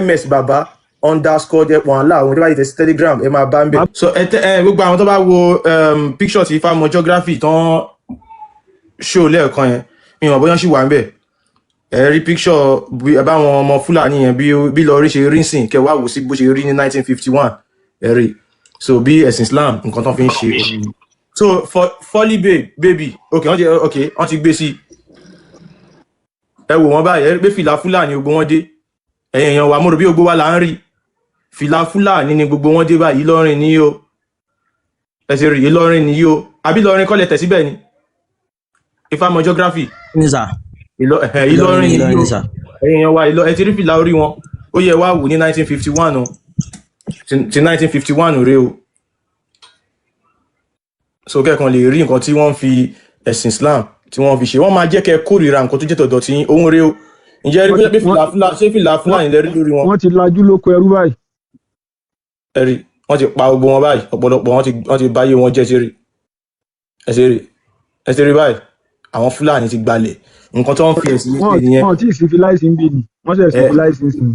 ms baba _ depon ala àwọn tó bá yẹ sí Telegram ẹ máa bá ń bẹ̀ so gbogbo àwọn tó bá wo picture ti Ifámọ geography tán show lẹ́ẹ̀kan yẹn ìwọ̀n bóyá sì wà ń bẹ̀ ẹ rí picture báwọn ọmọ Fúlàní yẹn bí lọ rí ṣe rí sìn kẹwàá wò sí bó ṣe rí ní 1951 ẹ rí so bí ẹ̀sìn Islam nǹkan tán fi ń ṣe so Folly baby wọ́n ti gbé sí ẹ wò wọ́n báyìí ẹ rí pé fìlà Fúlàní gbogbo wọn dé ẹ̀yin èèyàn wa mo rò bí gbogbo wa là ń rí fìlà Fúlàní ni gbogbo wọn dé báyìí Ìlọrin ni yóò ẹ ṣe rí Ìlọrin ni yóò àbí Ìlọrin kọ́lẹ̀ tẹ̀ síbẹ̀ ni Ifámọ geography Ìlọrin ni yóò ẹ̀yin èèyàn wa ẹ ti rí fìlà orí wọn ó yẹ wá wò ní 1951 o ti 1951 rèé o so kẹ́ẹ̀kan lè rí nǹkan tí wọ́n fi ẹ̀sìn Islam tí wọ́n fi ṣe wọ́n máa jẹ́ kẹ́ kórìíra nǹkan tó jẹ́ tọ̀dọ̀ tí òun rèé o ǹjẹ́ rí pé fìlà Fúlàní lẹ́rí lórí wọn. Wọ́n ti lajú lóko ẹrú báyìí. ẹ̀rí wọ́n ti pa gbogbo wọn báyìí ọ̀pọ̀lọpọ̀ wọ́n ti báyé wọn jẹ́ ẹ̀sẹ̀ rí báyìí àwọn Fúlàní ti gbalẹ̀ nǹkan tó ń fi ẹ̀sìn nípe nìyẹn. wọ́n ti civilize ń bí ni wọ́n ṣe civilize ń sìn.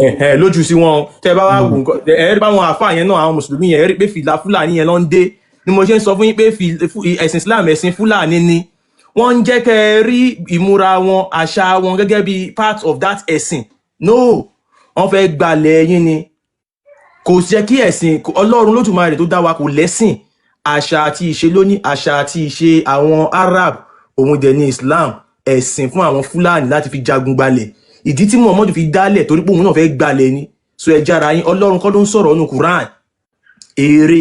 lójú sí wọn tẹ́ bá wà wò nǹkan ẹ̀rí báwọn àfáà yẹn náà àwọn mùsùlùmí yẹn rí pé fìlà Fúlàní yẹn ló ń dé ni mo ṣe ń sọ fún yín pé ẹ̀sìn Islam ẹ̀sìn Fúlàní ni wọ́n ń jẹ́ kẹ́ ẹ rí ìmúra wọn àṣà wọn gẹ́gẹ́ bí part of that ẹ̀sìn no wọ́n fẹ́ gbalẹ̀ yín ni kò jẹ́ kí ẹ̀sìn Ọlọ́run Olódùmarè tó dá wa kò lẹ́sìn àṣà àti ìṣe lóní àṣà àti ìṣe àwọn Arab òun dẹ̀ ní Islam ẹ̀sìn fún àwọn Fúlàní láti fi jagun gbalẹ̀ ìdí tí Muhammadu fi dálẹ̀ torí pé òun náà fẹ́ gbalẹ̀ ni so ẹ jára yín Ọlọ́run kọ́ ló ń sọ̀rọ̀ nínú Quran èrè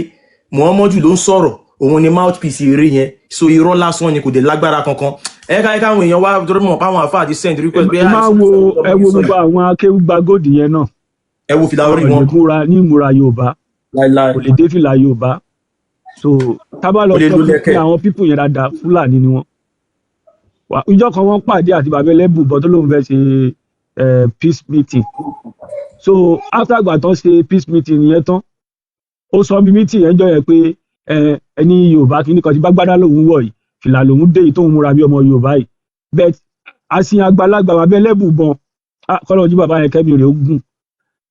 Muhammadu ló ń sọ̀rọ̀ òun ni mouthpiece eré yẹn so irọ́ lásán ni kò dé lágbára kankan ẹ̀ka àwọn èèyàn wá torí mọ̀ páwọn àfáà ti send request pé máa wo ẹ wo gbogbo àwọn akéwùgbà gòdì yẹn náà ẹ wo fìlà orí wọn ní ìmúra Yorùbá kò lè dé fìlà Yorùbá so tábà lọ sọ pé àwọn pípù yẹn dáadáa Fúlàní ni wọn ìjọ kan wọ́n pàdé àti bàbá ẹlẹ́bù bọ́ tó lóun fẹ́ ṣe peace meeting so after àgbà tán ṣe peace meeting yẹn tán ó sọ bí meeting yẹn jọ yẹn pé ẹni Yorùbá kìíní kan ti bá gbádá lòun wọ̀ yìí fìlà lòun dé yìí tóun múra bí ọmọ Yorùbá yìí bẹ́ẹ̀ àsìn àgbàlagbà bàbá ẹlẹ́bù bọ́n kọ́lọ́ọ̀jú bàbá yẹn kẹ́mi rẹ̀ ó gùn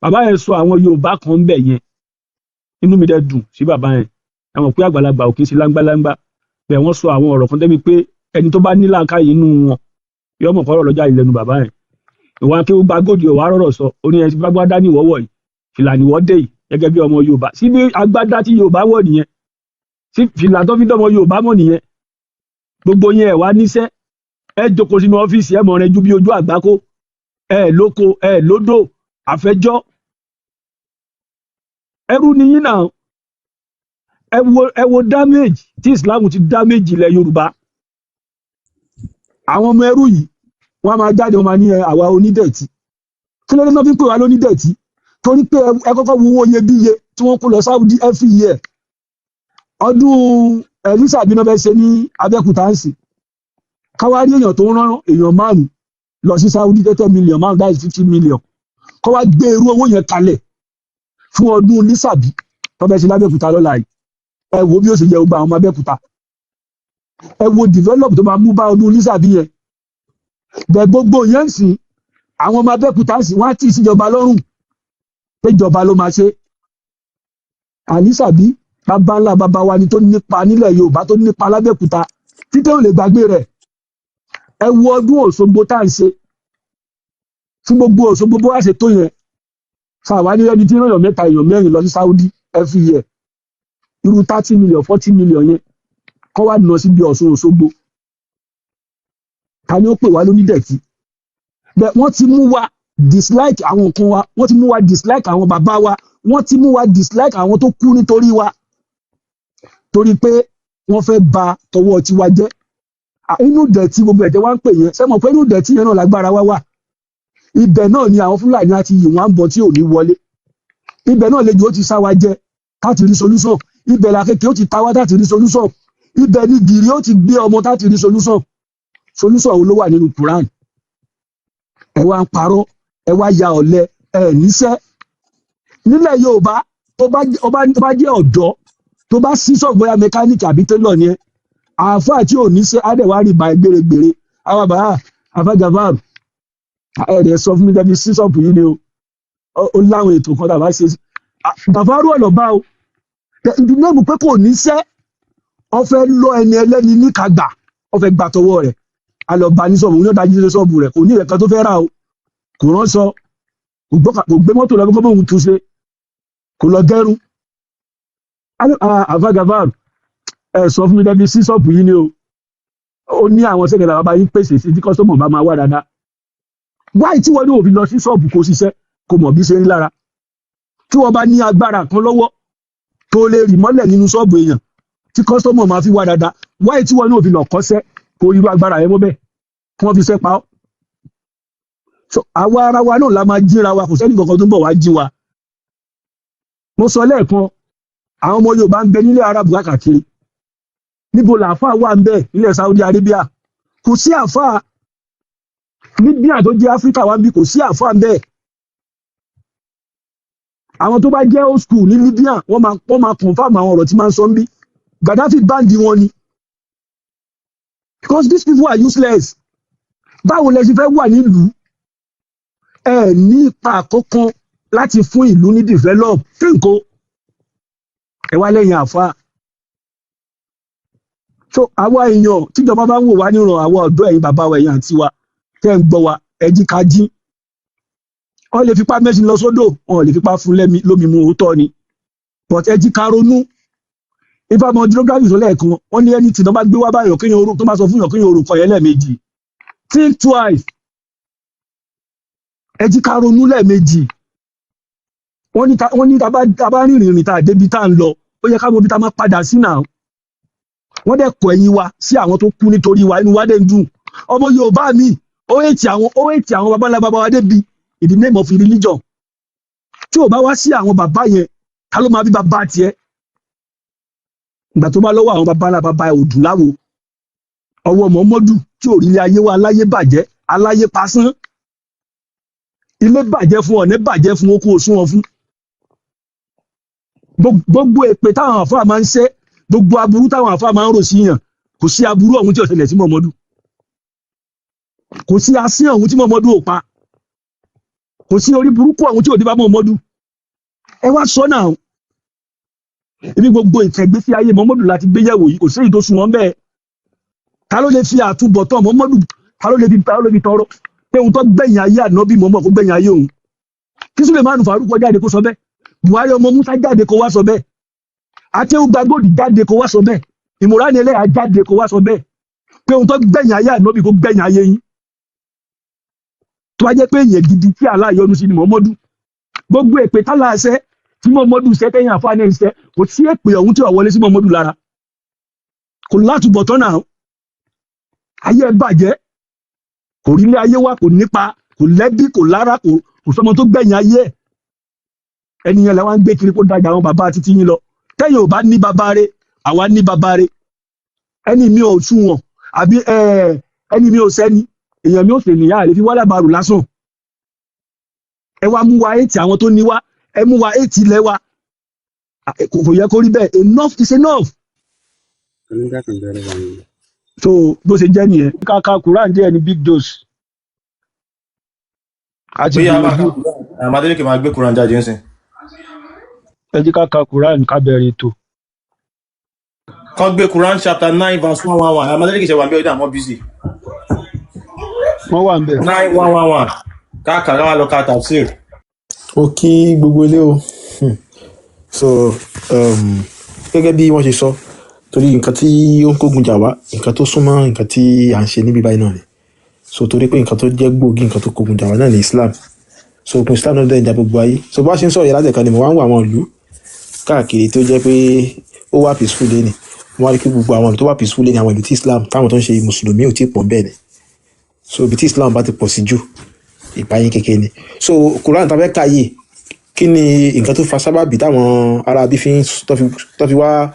bàbá yẹn sọ àwọn Yorùbá kan ń bẹ̀ yẹn inú mi dẹ̀ dùn sí bàbá yẹn àwọn pé àgbàlagbà ò kì í ṣe láńgbáláńgbá bẹ́ẹ̀ wọ́n sọ àwọn ọ̀rọ̀ kan débi pé ẹni tó bá ní làákàyè inú wọn yóò mọ̀ kọ́rọ̀ lọ́jà ìlẹ́nu bàbá yẹn ìwà kí ó gba gòdì ọ̀wá rọ̀rọ̀ sọ oní ẹni tí bá gbádá ní ìwọ́wọ̀ yìí fìlà ní wọ́n dé yìí gẹ́gẹ́ bí ọmọ Yorùbá síbi agbádá tí Yorùbá wọ̀ nìyẹn sí fìlà tó fi dọ́mọ Yorùbá mọ̀ nìyẹn gbogbo yẹn ẹ̀ wá níṣẹ́ ẹ jókòó sínú ọ́fíìsì ẹ mọ̀ rẹ ju bí ojú àgbákò ẹ lóko ẹ lódò àfẹjọ́ ẹrú nìyí náà ẹ wo damage tí Islam ti damage ilẹ̀ Yorùbá àwọn ọmọ ẹrú yìí wọ́n máa jáde wọ́n máa ní àwa onídẹ̀tí kí ló dé náà fi ń pè wá lónídẹ̀tí torí pé ẹ kọ́kọ́ wo owó iyebíye tí wọ́n kó lọ Saudi every year ọdún elisa bí náà fẹ́ ṣe ní Abẹ́òkúta ń sìn káwárí èèyàn tó ń rán èèyàn márùn lọ sí Saudi 30 million márùn that is 50 million kọ́ wá gbé irú owó yẹn kalẹ̀ fún ọdún lísàbí tó fẹ́ ṣe lábẹ́òkúta lọ́la yìí ẹ wo bí ó ṣe yẹ gbogbo àwọn ọmọ Abẹ́òkúta ẹ wo develop tó máa mú bá ọdún lísàbí yẹn bẹ gbogbo yẹn ń sìn àwọn ọmọ Abẹ́òkúta ń sìn wọ́n á tì í síjọba lọ́rùn pé ìjọba ló máa ṣe àlísàbí bàbá ńlá bàbá wa ni tó nípa nílẹ̀ Yorùbá tó nípa lábẹ́òkúta tí títẹ́ ò lè gbàgbé rẹ̀. Ẹ wo ọdún Òṣogbo tá à ń ṣe tí gbogbo Òṣogbo bó wá ṣe tó yẹn ṣàwárí ẹni tí èèyàn mẹ́ta èèyàn mẹ́rin lọ sí Saudi every year irú 30 million 40 million yẹn kọ́ wá nà síbi Ọ̀ṣun Òṣogbo ta ni ó pè wá lónídẹ̀tí bẹ́ẹ̀ wọ́n ti mú wa dislike àwọn nǹkan wa wọ́n ti mú wa dislike àwọn bàbá wa wọ́n ti mú wa dislike àwọn tó kú nítorí wa torí pé wọ́n fẹ́ ba tọwọ́ tiwa jẹ́ inú dẹ̀tí gbogbo ẹ̀jẹ̀ wa ń pè yẹn sẹ́mọ̀ pé inú dẹ̀tí yẹn náà lágbára wá wà ibẹ̀ náà ni àwọn Fúlàní àti yìí wọ́n á bọ̀ tí ò ní wọlé ibẹ̀ náà lejò ó ti sá wa jẹ láti rí solution ibẹ̀ làkèké ó ti ta wá láti rí solution ibẹ̀ ni gìrì ó ti gbé ọmọ láti rí solution wo ló wà nínú Quran ẹ wá ń parọ́ ẹ wá ya ọ̀lẹ ẹ níṣẹ́ nílẹ̀ Yorùbá tó bá jẹ́ ọ̀dọ́ tó bá sí ṣọ́ọ̀bù bóyá mẹkáníìkì àbí télọ̀ ni ẹ àáfàá tí ò níṣẹ́ á dẹ̀ wá rí ba gbèrègbèrè àwọn bàbá àfàgàfà ẹ̀rẹ̀ sọ fún mi lẹ́bi sí ṣọ́ọ̀bù yìí ni ó láwọn ètò kan tàbá ṣe Gàfárù ọ̀nà bá o ìdílé mu pé kò níṣẹ́ ó fẹ́ lọ ẹni ẹlẹ́ni níkàgbà ó fẹ́ gbà tọwọ́ rẹ̀ a lọ bá ní ṣọ́ọ̀bù ní ọ̀dájú ní ṣọ́ọ̀bù rẹ̀ kò ní ìrẹ̀kan tó fẹ́ rà o kò ránṣọ kò gbé mọ́tò lọ gbogbo òun túnṣe kò lọ gẹrun àfàgàfà ẹ sọ fún mi lẹ́bi sí ṣọ́ọ̀bù yìí ni ó ní àwọn sẹ́kẹ̀dà bàbá yín pèsè sí tí kọ́sọ́mọ̀ bá máa wá dáadáa wáyé tí wọ́n ní òfin lọ sí ṣọ́ọ̀bù kó ṣiṣẹ́ kò mọ̀ bí ṣe ń lára tí wọ́n bá ní agbára kan lọ́wọ́ tó lè rì mọ́lẹ̀ nínú ṣọ́ọ̀bù èèyàn tí kọ́sọ́mọ̀ máa fi wá dáadáa wáyé tí wọ́n ní òfin lọ kọ́ṣẹ́ kó irú agbára yẹn mọ́ bẹ́ẹ̀ kí wọ́n fi ṣẹ́ pa ọ́. àwa ara wa náà la máa jíra wa kò sẹ́ni kankan tó ń bọ̀ wá jí wa. mo sọ lẹ́ẹ̀kan àwọn ọmọ Yorùbá ń bẹ nílẹ̀ Arab káàkiri níbo làáfàá wà ń bẹ nílẹ̀ Saudi Arabia kò sí àáfàá Libya tó jẹ́ Áfíríkà wa bí kò sí àáfàá ń bẹ àwọn tó bá jẹ́ old school ní Libya wọ́n máa confirm àwọn ọ̀rọ̀ tí máa ń sọ ń bí Gaddafi báńdì wọn ni because these people are useless báwo lẹ ṣe fẹ́ wà nílùú ẹ ní ipa àkọ́kọ́ láti fún ìlú ní develop fínkó ẹ wá lẹ́yìn àáfàá so àwa èèyàn tíjọba bá ń wò wá níran àwọn ọ̀dọ́ ẹ̀yin bàbá wa ẹ̀yin àǹtí wa tẹ́ ń gbọ́ wa ẹ jí ká jí wọ́n lè fipá mẹ́sìn lọ sódò wọ́n lè fipá fún lómi mu òótọ́ ni but ẹ jí ká ronú ìfàmọ́ hydrography tó lẹ́ẹ̀kan wọ́n ní ẹni tí wọ́n bá gbé wá báyọ̀ kéèyàn orúkọ tó bá sọ fún yàn kéèyàn orúkọ yẹn lẹ́ẹ̀mejì think twice ẹ jí ká ronú lẹ́ẹ̀mejì wọ́n ní tá bá rìnrìn tá débi tá ń lọ ó yẹ ká mọ bí tá máa padà sí náà wọ́n dẹ̀ kọ ẹ̀yìn wa sí àwọn tó kú nítorí wa inú wa dẹ̀ ń dùn ọmọ Yorùbá mi ó ètì àwọn babalá bàbá wa débi in the name of religion tí ò bá wá sí àwọn bàbá yẹn ta ló máa bí bàbá tiẹ̀ ìgbà tó bá lọ́wọ́ àwọn babalá bàbá òdùn láwo ọwọ́ Muhammadu tí ò rí ilé ayé wa aláyé bàjẹ́ aláyé pasán ilé bàjẹ́ fún ọ̀nẹ́ bàjẹ́ fún okú òṣùwọ̀n fún gbogbo èpè táwọn àfáà máa ń ṣe gbogbo aburú táwọn àfáà máa ń rò sí yàn kò sí aburú ọ̀hún tí ó ṣẹlẹ̀ sí Muhammadu kò sí asín ọ̀hún tí Muhammadu ò pa kò sí orí burúkú ọ̀hún tí ò dé bá Muhammadu ẹ wá sọ náà ibi gbogbo ìtẹ̀gbésí ayé Muhammadu láti gbé yẹ̀wò yìí kò sí èyí tó sunwọ̀n bẹ́ẹ̀ ta ló lè fi àtúbọ̀tán Muhammadu ta ló lè fi tọrọ pé ohun tó gbẹ̀yìn ayé ànábì Muhammad kó gbẹ̀yìn ayé òun kí Suleiman Faruq jáde kó sọ bẹ́ẹ̀ Buhari ọmọ Musa jáde kó wá sọ bẹ́ẹ̀ Akéwùgbà Gold jáde kó wá sọ bẹ́ẹ̀ Ìmúránì Ẹlẹ́yà jáde kó wá sọ bẹ́ẹ̀ pé ohun tó gbẹ̀yìn ayé ànábì kó gbẹ̀yìn ayé yín tó bá jẹ́ pé èèyàn gidi tí Allah yọ́nú sí ni Muhammadu gbogbo èpè tálà ṣẹ́ tí Muhammadu ṣẹ́ tẹ́yìn àfáàní ṣẹ́ kò sí èpè ọ̀hún tí ò wọlé sí Muhammadu lára kò látúbọ̀tán náà ayé ẹ bàjẹ́ kò rí ilé ayé wa kò nípa kò lẹ́bí kò lára kò sọmọ tó gbẹ̀yìn ayé ẹ̀ ẹnìyàn làwọn ń gbé kiri kó dájà àwọn bàbá títí yín lọ tẹ́yìn ò bá ní bàbá rẹ̀ àwa ní bàbá rẹ̀ ẹni mi ò sunwọ̀n àbí ẹni mi ò sẹ́ni èèyàn mi ò sì nìyá rẹ̀ fi wá lábàrù lásán ẹ wá mú wa ètì àwọn tó ní wá ẹ mú wa ètì ilẹ̀ wa kò yẹ kó rí bẹ́ẹ̀ enough is enough. So bó ṣe jẹ́ nìyẹn káka Quran díẹ̀ ní big dose. àti gbìyànjú Adeleke máa gbé Quran jáde ńsìn. ẹ jẹ́ ká ka Quran ká bẹ̀rẹ̀ ètò. Kàn gbé Quran chapter 9 verse 111. Amadede kìí ṣe wà ń bẹ́ ọdún àmọ́ busy. Wọ́n wà ń bẹ̀. 9 1 1 1. Káàkiri wà lọ ká tafsir. Ó kí gbogbo ilé o. So gẹ́gẹ́ bí wọ́n ṣe sọ, torí nǹkan tí ó ń kógun jà wá, nǹkan tó súnmọ́ nǹkan tí à ń ṣe níbí báyìí náà ni. So torí pé nǹkan tó jẹ́ gbòógì nǹkan tó kógun jà wá náà ni Islam. So òpin Islam náà dẹ̀ ń jà gbogbo ayé. So bá ṣe ń sọ̀rọ̀ yẹn láti ẹ̀ka ni mo wá ń wo àwọn ìlú káàkiri tó jẹ́ pé ó wà peaceful lé ní. Mo wá rí pé gbogbo àwọn ìlú tó wà peaceful lé ní àwọn ìlú tí Islam táwọn tó ń ṣe mùsùlùmí ò tí ì pọ̀ bẹ́ẹ̀ ni. So ibi tí Islam bá ti pọ̀ sí jù, ìpayín kékeré ni. So Quran tá fẹ́ kà yìí, kí ni nǹkan tó fa sábàbí táwọn Arábí tó fi wá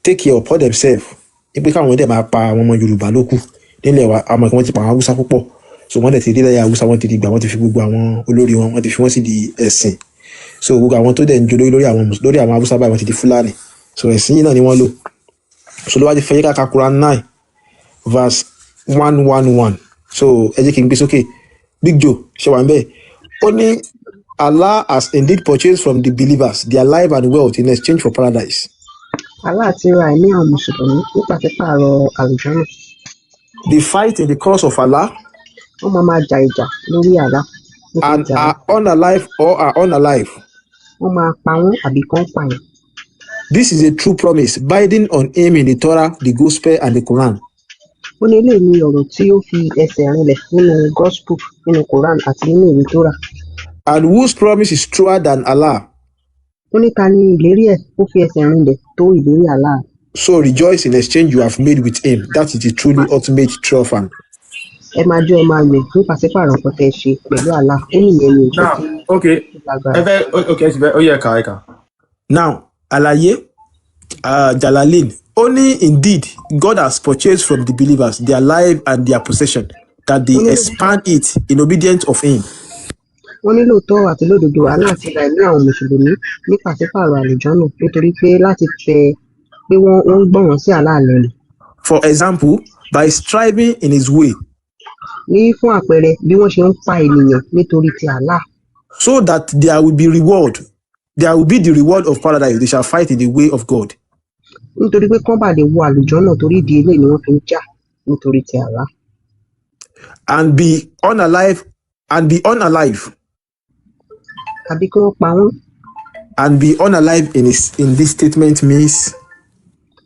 take care upon themselves pé káwọn dẹ̀ máa pa àwọn ọmọ Yorùbá lókù nílẹ̀ wa, àmọ́ kí wọ́n ti pa àwọn Haúsá púpọ̀. So wọ́n dẹ̀ ti rí lẹ́yà Haúsá, wọ́n ti di gbà, wọ́n ti fi gbogbo àwọn olórí wọn, wọ́n ti fi wọ́n sí di ẹ̀sìn. So gbogbo àwọn tó dẹ̀ ń jó lórí àwọn Haúsá báyìí wọ́n ti di Fúlàní. So ẹ̀sìn yìí náà ni wọ́n lò. So ló wá ti fẹ́ yẹ ká Quran 9 verse 111. So ẹ jẹ́ kí n gbé sókè. Big Joe ṣe wà ń bẹ́ẹ̀. Ó ní Allah has indeed purchased from the believers their life and wealth in exchange for paradise. Allah ti ra ẹ̀mí àwọn mùsùlùmí nípa pípààrọ̀ àlùjànnà. They fight in the cause of Allah Wọ́n máa ja ìjà lórí Allah. and are unalive or are unalive. Wọ́n máa pa wọ́n àbí kán pààyàn. This is a true promise binding on him in the Torah, the Gospel and the Quran. Ó ní eléyìí ní ọ̀rọ̀ tí ó fi ẹsẹ̀ rinlẹ̀ nínú gospel, nínú Quran àti nínú ìwé Torah. And whose promise is truer than Allah? Ó ní ta ni ìlérí ẹ̀ ó fi ẹsẹ̀ rinlẹ̀ tó ìlérí Allah. So rejoice in exchange you have made with him. That is the truly ultimate triumph. Ẹ máa jó ẹ máa yọ̀ fún pàṣípààrọ̀ nǹkan tẹ́ ẹ ṣe pẹ̀lú Allah. Ó ní ìyẹn ní ìjọ tí Now, okay. Okay, ó yẹ ká. Now, àlàyé Jalalin, only indeed God has purchased from the believers their life and their possession, that they expand it in obedience of him. Wọ́n ní lóòótọ́ àti lódodo Allah ti ra ẹ̀mí àwọn mùsùlùmí ní pàṣípààrọ̀ àlùjànnà nítorí pé láti fẹ́ pé wọ́n ń gbọ́ràn sí Allah lẹ́nu. For example, by striving in his way, Ní fún àpẹẹrẹ bí wọ́n ṣe ń pa ènìyàn nítorí ti Allah. so that there will be the reward of paradise. They shall fight in the way of God. Nítorí pé kán bá lè wọ àlùjànnà torí ìdí eléyìí ni wọ́n fi ń jà nítorí ti Allah. And be unalive. Àbí kí wọ́n pa wọ́n. And be unalive in this statement means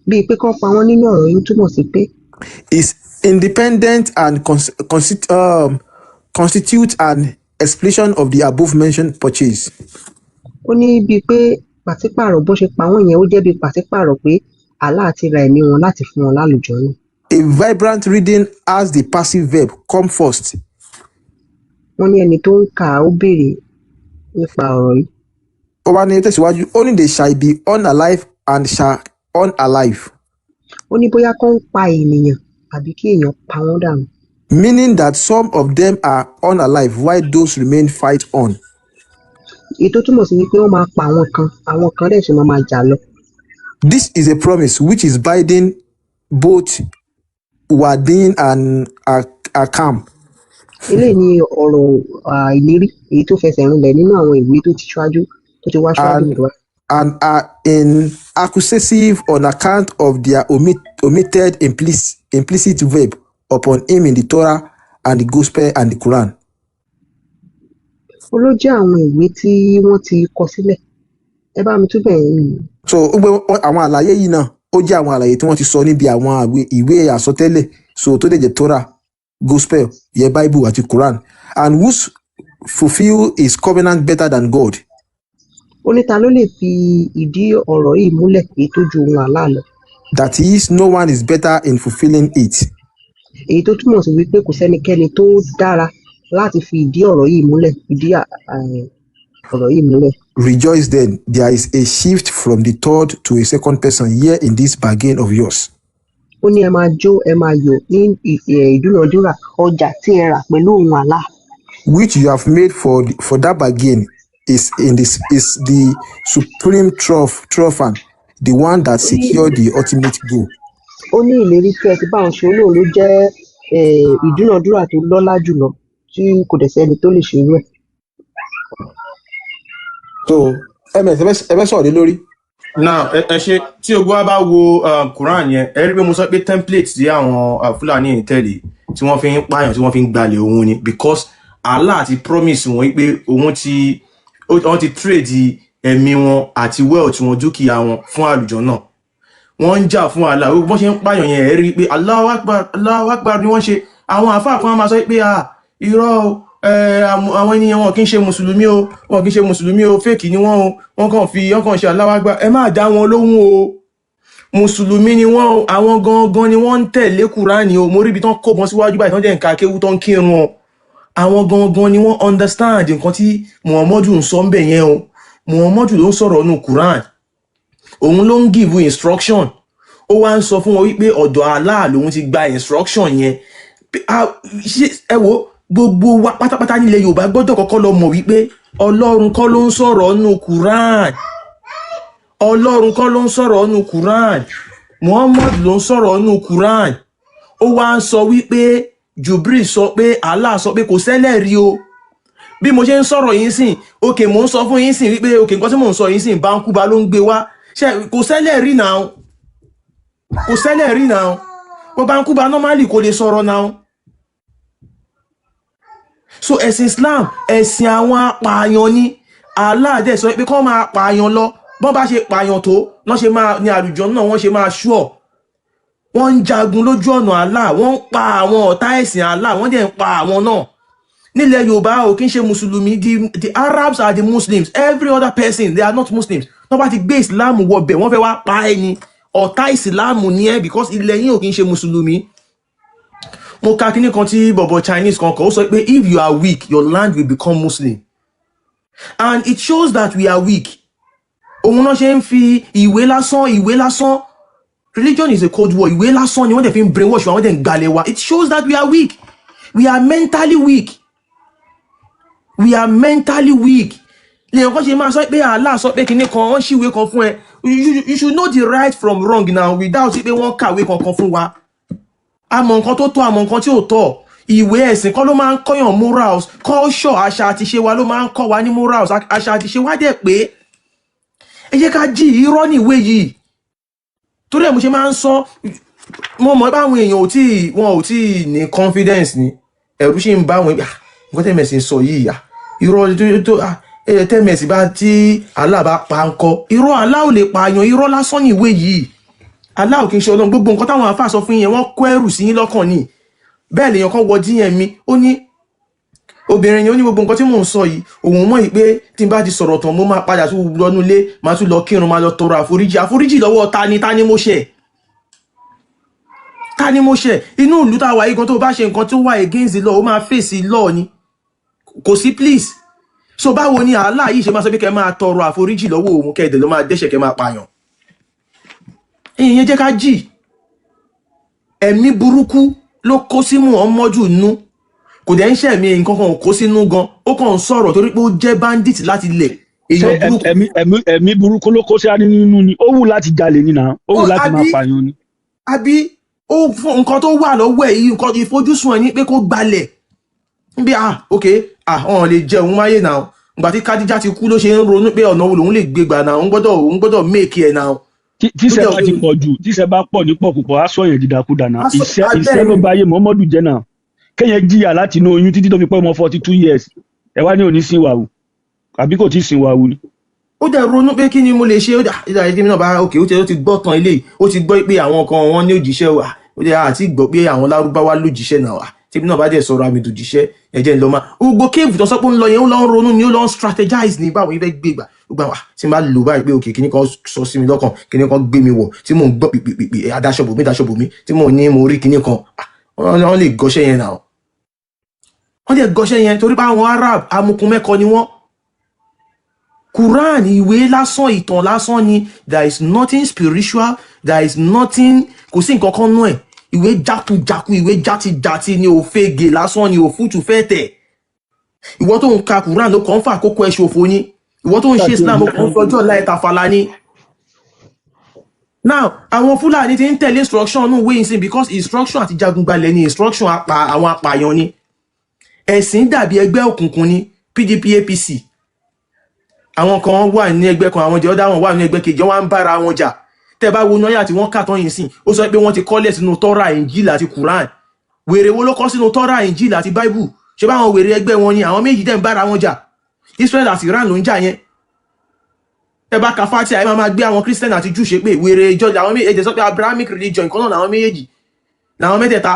Bíi pé kán pa wọ́n nínú ọ̀rọ̀ yìí túmọ̀ sí pé is independent and constitute an explanation of the above mentioned purchase. ó ní bíi pé pàṣípààrọ̀ bó ṣe pa wọ́n yẹn ó jẹ́ bíi pàṣípààrọ̀ pé Allah ti ra ẹ̀mí wọn láti fún wọn lálùjànnà. A vibrant reading has the passive verb come first. Wọ́n ní ẹni tó ń kà á ó béèrè nípa ọ̀rọ̀ yìí. Ó wá ní tẹ̀síwájú, only they shall be unalive and shall unalive. Ó ní bóyá kán pa ènìyàn àbí kí èèyàn pa wọ́n dànù. Meaning that some of them are unalive while those remain fight on. Èyí tó túmọ̀ sí wípé wọ́n máa pa àwọn kan dẹ̀ ṣe máa jà lọ. This is a promise which is binding both Wadin and Akam. Eléyìí ni ọ̀rọ̀ ìlérí èyí tó fẹsẹ̀ rinlẹ̀ nínú àwọn ìwé tó ti wá ṣáájú ìwà. And are in accusative on account of their omitted implicit verb upon him in the Torah and the Gospel and the Quran. Ó ló jẹ́ àwọn ìwé tí wọ́n ti kọ sílẹ̀. Ẹ bá mi túbẹ̀ yìí. So àwọn àlàyé yìí náà ó jẹ́ àwọn àlàyé tí wọ́n ti sọ níbi àwọn ìwé àsọtẹ́lẹ̀ so tó dẹ̀ jẹ́ Torah, Gospel, yẹ Bible àti Quran, and who fulfil his covenant better than God. Ó ní ta ló lè fi ìdí ọ̀rọ̀ yìí múlẹ̀ èyí tó ju ohun Allah lọ. That is, no one is better in fulfilling it. Èyí tó túmọ̀ sí wípé kò sẹ́nikẹ́ni tó dára láti fi ìdí ọ̀rọ̀ yìí múlẹ̀ ọ̀rọ̀ yìí múlẹ̀. Rejoice then, there is a shift from the third to a second person here in this bargain of yours. Ó ní ẹ máa jó ẹ máa yọ̀ ní ìdúnàdúrà ọjà tí ẹ rà pẹ̀lú ohun Allah. Which you have made for that bargain is the supreme triumph, the one that secured the ultimate goal. Ó ní ìlérí tí ẹ ti bá òun ṣe olóòrùn ló jẹ́ ìdúnàdúrà tó lọ́lá jùlọ tí kò dẹ̀ sẹ́ni tó lè ṣe irú ẹ̀. So ms ẹ fẹ́ sọ̀rọ̀ lé lórí. now ẹ ṣe tí ogun wa bá wo Quran yẹn ẹ rí pé mo sọ pé template tí àwọn Fúlàní ń tẹ̀lé tí wọ́n fi ń pààyàn tí wọ́n fi ń gbalẹ̀ òun ni because Allah ti promise wọn pé òun ti trade ẹ̀mí wọn àti wealth wọn dúkìá wọn fún àlùjọ náà wọ́n ń jà fún Allah wọ́n ṣe ń pààyàn yẹn ẹ rí pé Allahu Akbar Allahu Akbar ni wọ́n ṣe àwọn àfáà kan máa sọ pé irọ́ àwọn ènìyàn wọn kì í ṣe mùsùlùmí o wọn kì í ṣe mùsùlùmí o fèkì ni wọ́n o wọ́n kàn ṣe Allahu Akbar ẹ má dá wọn lóhùn o mùsùlùmí ni wọ́n o àwọn gangan ni wọ́n ń tẹ̀lé Kùránì o mo rí ibi tán kó bọ́n síwájú báyìí tán jẹ́ nǹkan akéwú tán kírun o àwọn gangan ni wọ́n understand nǹkan tí Muhammadu ń sọ ń bẹ̀ yẹn o Muhammadu ló ń sọ̀rọ̀ nù Quran òun ló ń give instruction ó wá ń sọ fún wọn wípé ọ̀dọ̀ Allah lòun ti gba instruction yẹn ẹ wo gbogbo wa pátápátá nílẹ̀ Yorùbá gbọ́dọ̀ kọ́kọ́ lọ mọ̀ wípé Ọlọ́run kọ́ ló ń sọ̀rọ̀ nù Quran Ọlọ́run kọ́ ló ń sọ̀rọ̀ nù Quran Muhammad ló ń sọ̀rọ̀ nù Quran ó wá ń sọ wípé Jibril sọ pé Allah sọ pé kò ṣẹlẹ̀ rí o bí mo ṣe ń sọ̀rọ̀ yín sìn òkè mò ń sọ fún yín sìn wípé òkè nǹkan tí mò ń sọ yín sìn Bánkúbá ló ń gbé wá kò ṣẹlẹ̀ rí náà kò ṣẹlẹ̀ rí náà wọ́n Bánkúbá normally kò lè sọ̀rọ̀ náà so ẹ̀sìn Islam ẹ̀sìn àwọn apààyàn ni Allah dẹ̀ sọ pé kọ́ máa pààyàn lọ bọ́n bá ṣe pààyàn tó wọ́n ṣe máa ní àlùjọ náà wọ́n ṣe máa ṣúọ̀ wọ́n ń jagun lójú ọ̀nà Allah wọ́n ń pa àwọn ọ̀tá ẹ̀sìn Allah wọ́n dẹ̀ ń pa àwọn náà nílẹ̀ Yorùbá ò kí ń ṣe mùsùlùmí the Arabs are the Muslims every other person they are not Muslims wọ́n bá ti gbé Islam wọbẹ̀ wọ́n fẹ́ wá pa ẹni ọ̀tá Islam ní ẹ because ilẹ̀ yín ò kí ń ṣe mùsùlùmí mo ka kíní kan tí bọ̀bọ̀ Chinese kan kọ́ ó sọ pé if you are weak your land will become Muslim and it shows that we are weak òun náà ṣe ń fi ìwé lásán religion is a cold war ìwé lásán ni wọ́n dẹ̀ fi ń brainwash wa wọ́n dẹ̀ ń gbalẹ̀ wa it shows that we are weak we are mentally weak lèyàn kan ṣe máa sọ pé Allah sọ pé kíní kan wọ́n ṣíwèé kan fún ẹ you should know the right from wrong now without pé wọ́n kàwé kankan fún wa àmọ́ nǹkan tó tọ́ àmọ́ nǹkan tí ò tọ́ ìwé ẹ̀sìn kọ́ ló máa ń kọ́yàn morals culture àṣà àti ṣe wa ló máa ń kọ́ wa ní morals àṣà àti ṣe wa dẹ̀ pé ẹ jẹ́ ká jí irọ́ ní ìwé yìí torí ẹ̀ mo ṣe máa ń sọ mo mọ̀ báwọn èèyàn wọn ò tí ní confidence ni ẹ̀rù ṣì ń bá wọn nǹkan tẹ́mẹ̀sì sọ yìí irọ́ tó tẹ́mẹ̀sì bá tí Allah bá pa ń kọ́ irọ́ Allah ò lè pààyàn irọ́ lásán ní ìwé yìí Allah ò kí ń ṣe Ọlọ́run gbogbo nǹkan táwọn àfáà sọ fún yẹn wọ́n kó ẹrù sí yín lọ́kàn ni bẹ́ẹ̀ lèèyàn kan wọ díẹ̀ mi ó ní obìnrin yẹn ó ní gbogbo nǹkan tí mò ń sọ yìí òun mọ̀ yìí pé tí n bá ti sọ̀rọ̀ tán mo máa padà tún lọ́nu ilé máa tún lọ kírun máa lọ tọrọ àforíjì lọ́wọ́ ta ni mo ṣẹ̀ inú ìlú tá a wà yìí gan tó bá ṣe nǹkan tó wà against the law ó máa face law ni kò sí please so báwo ni Allah yìí ṣe máa sọ pé kẹ́ máa tọrọ àforíjì lọ́wọ́ òun kẹ́ẹ̀dẹ̀ ló máa dẹ́ṣẹ̀ kẹ́ máa pààyàn ìyẹn jẹ́ ká jì ẹ̀mí burúkú ló kó sí Muhammadu nú kò dẹ̀ ń ṣẹ̀mí nǹkan kan kó sínú gan ó kàn ń sọ̀rọ̀ torí pé ó jẹ́ bandit láti lẹ̀ ẹ̀mí burúkú ló kó sí nínú ni ó wù láti jalè nínú ó wù láti máa pààyàn ni. àbí ó nǹkan tó wà lọ́wọ́ ẹ̀ yìí nǹkan ìfojúsùn ẹ̀ ní pé kó gbalẹ̀ bí wọn lè jẹ òun máyé náà ìgbà tí Kádíjà ti kú ló ṣe ń ronú pé ọ̀nà wo lòun lè gbégbà náà òun gbọ́dọ̀ make ẹ̀ náà. tíṣẹ́ bá ti pọ̀ jù tíṣẹ́ bá pọ̀ ní pọ̀pùpọ̀ á sọ yẹn dídakúdà náà iṣẹ́ ló bá yé Muhammadu jẹ́ náà kéèyàn jìyà láti inú oyún títí tó fi pẹ́ ọmọ 42 years ẹ wá ní òní sin wàhù àbí kò tí sin wàhù ni. ó dẹ̀ ronú pé kí ni mo lè ṣe ó dà ẹgbẹ́ mi náà bá òkè ó ti gbọ́ tán ilé ó ti gbọ́ pé àwọn kan wọn ní òjíṣẹ́ wà ó dẹ̀ àti gbọ́ pé àwọn lárúbáwá lójíṣẹ́ náà wà tí mi náà bá dẹ̀ sọ̀rọ̀ àmì ìdòjíṣẹ́ ẹ̀jẹ̀ ń lọ máa gbogbo kéèvù tó sọ pé ń lọ yẹn ó lọ ń ronú ni ó lọ ń strategize ní báwo ìfẹ́ gbé gbà wà tí n bá lò báyìí pé òkè kíní kan sọ sí mi lọ́kàn kíní kan gbé mi wọ̀ tí mò ń gbọ́ pìpìpì adáṣọ́bòmí tí mò ní mo rí kíní kan wọ́n lè gọṣẹ́ yẹn náà wọ́n dẹ̀ gọṣẹ́ yẹn torí pé àwọn Arab amukun mẹ́kọ ni wọ́n Quran ìwé lásán ìtàn lásán ni there is nothing spiritual there is nothing kò sí nǹkan kan nú ẹ̀ ìwé jákujàku ìwé játijàti ni òfegè lásán ni òfútù fẹ́ tẹ̀ ìwọ tó ń ka Quran ló kàn ń fà àkókò ẹ̀ ṣòfò ni ìwọ tó ń ṣe Islam ló kàn ń fọjọ́ láì tàfàlà ni. Now àwọn Fúlàní ti ń tẹ̀lé instruction nù wéyìn sí because instruction àti jagunbalẹ̀ ni instruction àwọn apààyàn ni ẹ̀sìn dàbí ẹgbẹ́ òkùnkùn ni PDP APC àwọn kan wà ní ẹgbẹ́ kan àwọn ọ̀dà wọn wà ní ẹgbẹ́ kejì wọ́n ń bára wọn jà tẹ́ bá wo náírà tí wọ́n kà tán yìí sìn ó sọ pé wọ́n ti kọ́lẹ̀ sínú tọ́ra Injil àti Quran wèrè wo ló kọ́ sínú tọ́ra Injil àti Bible ṣé báwọn wèrè ẹgbẹ́ wọn ni àwọn méjì dẹ̀ ń bára wọn jà Israel àti Iran ló ń jà yẹn tẹ́ bá ka Fatia ẹ máa gbé àwọn Christian àti Jew ṣe pé wèrè ìjọ làwọn méjèèjì sọ pé Abrahamic religion kan náà làwọn méjèèjì làwọn mẹ́tẹ̀ẹ̀ta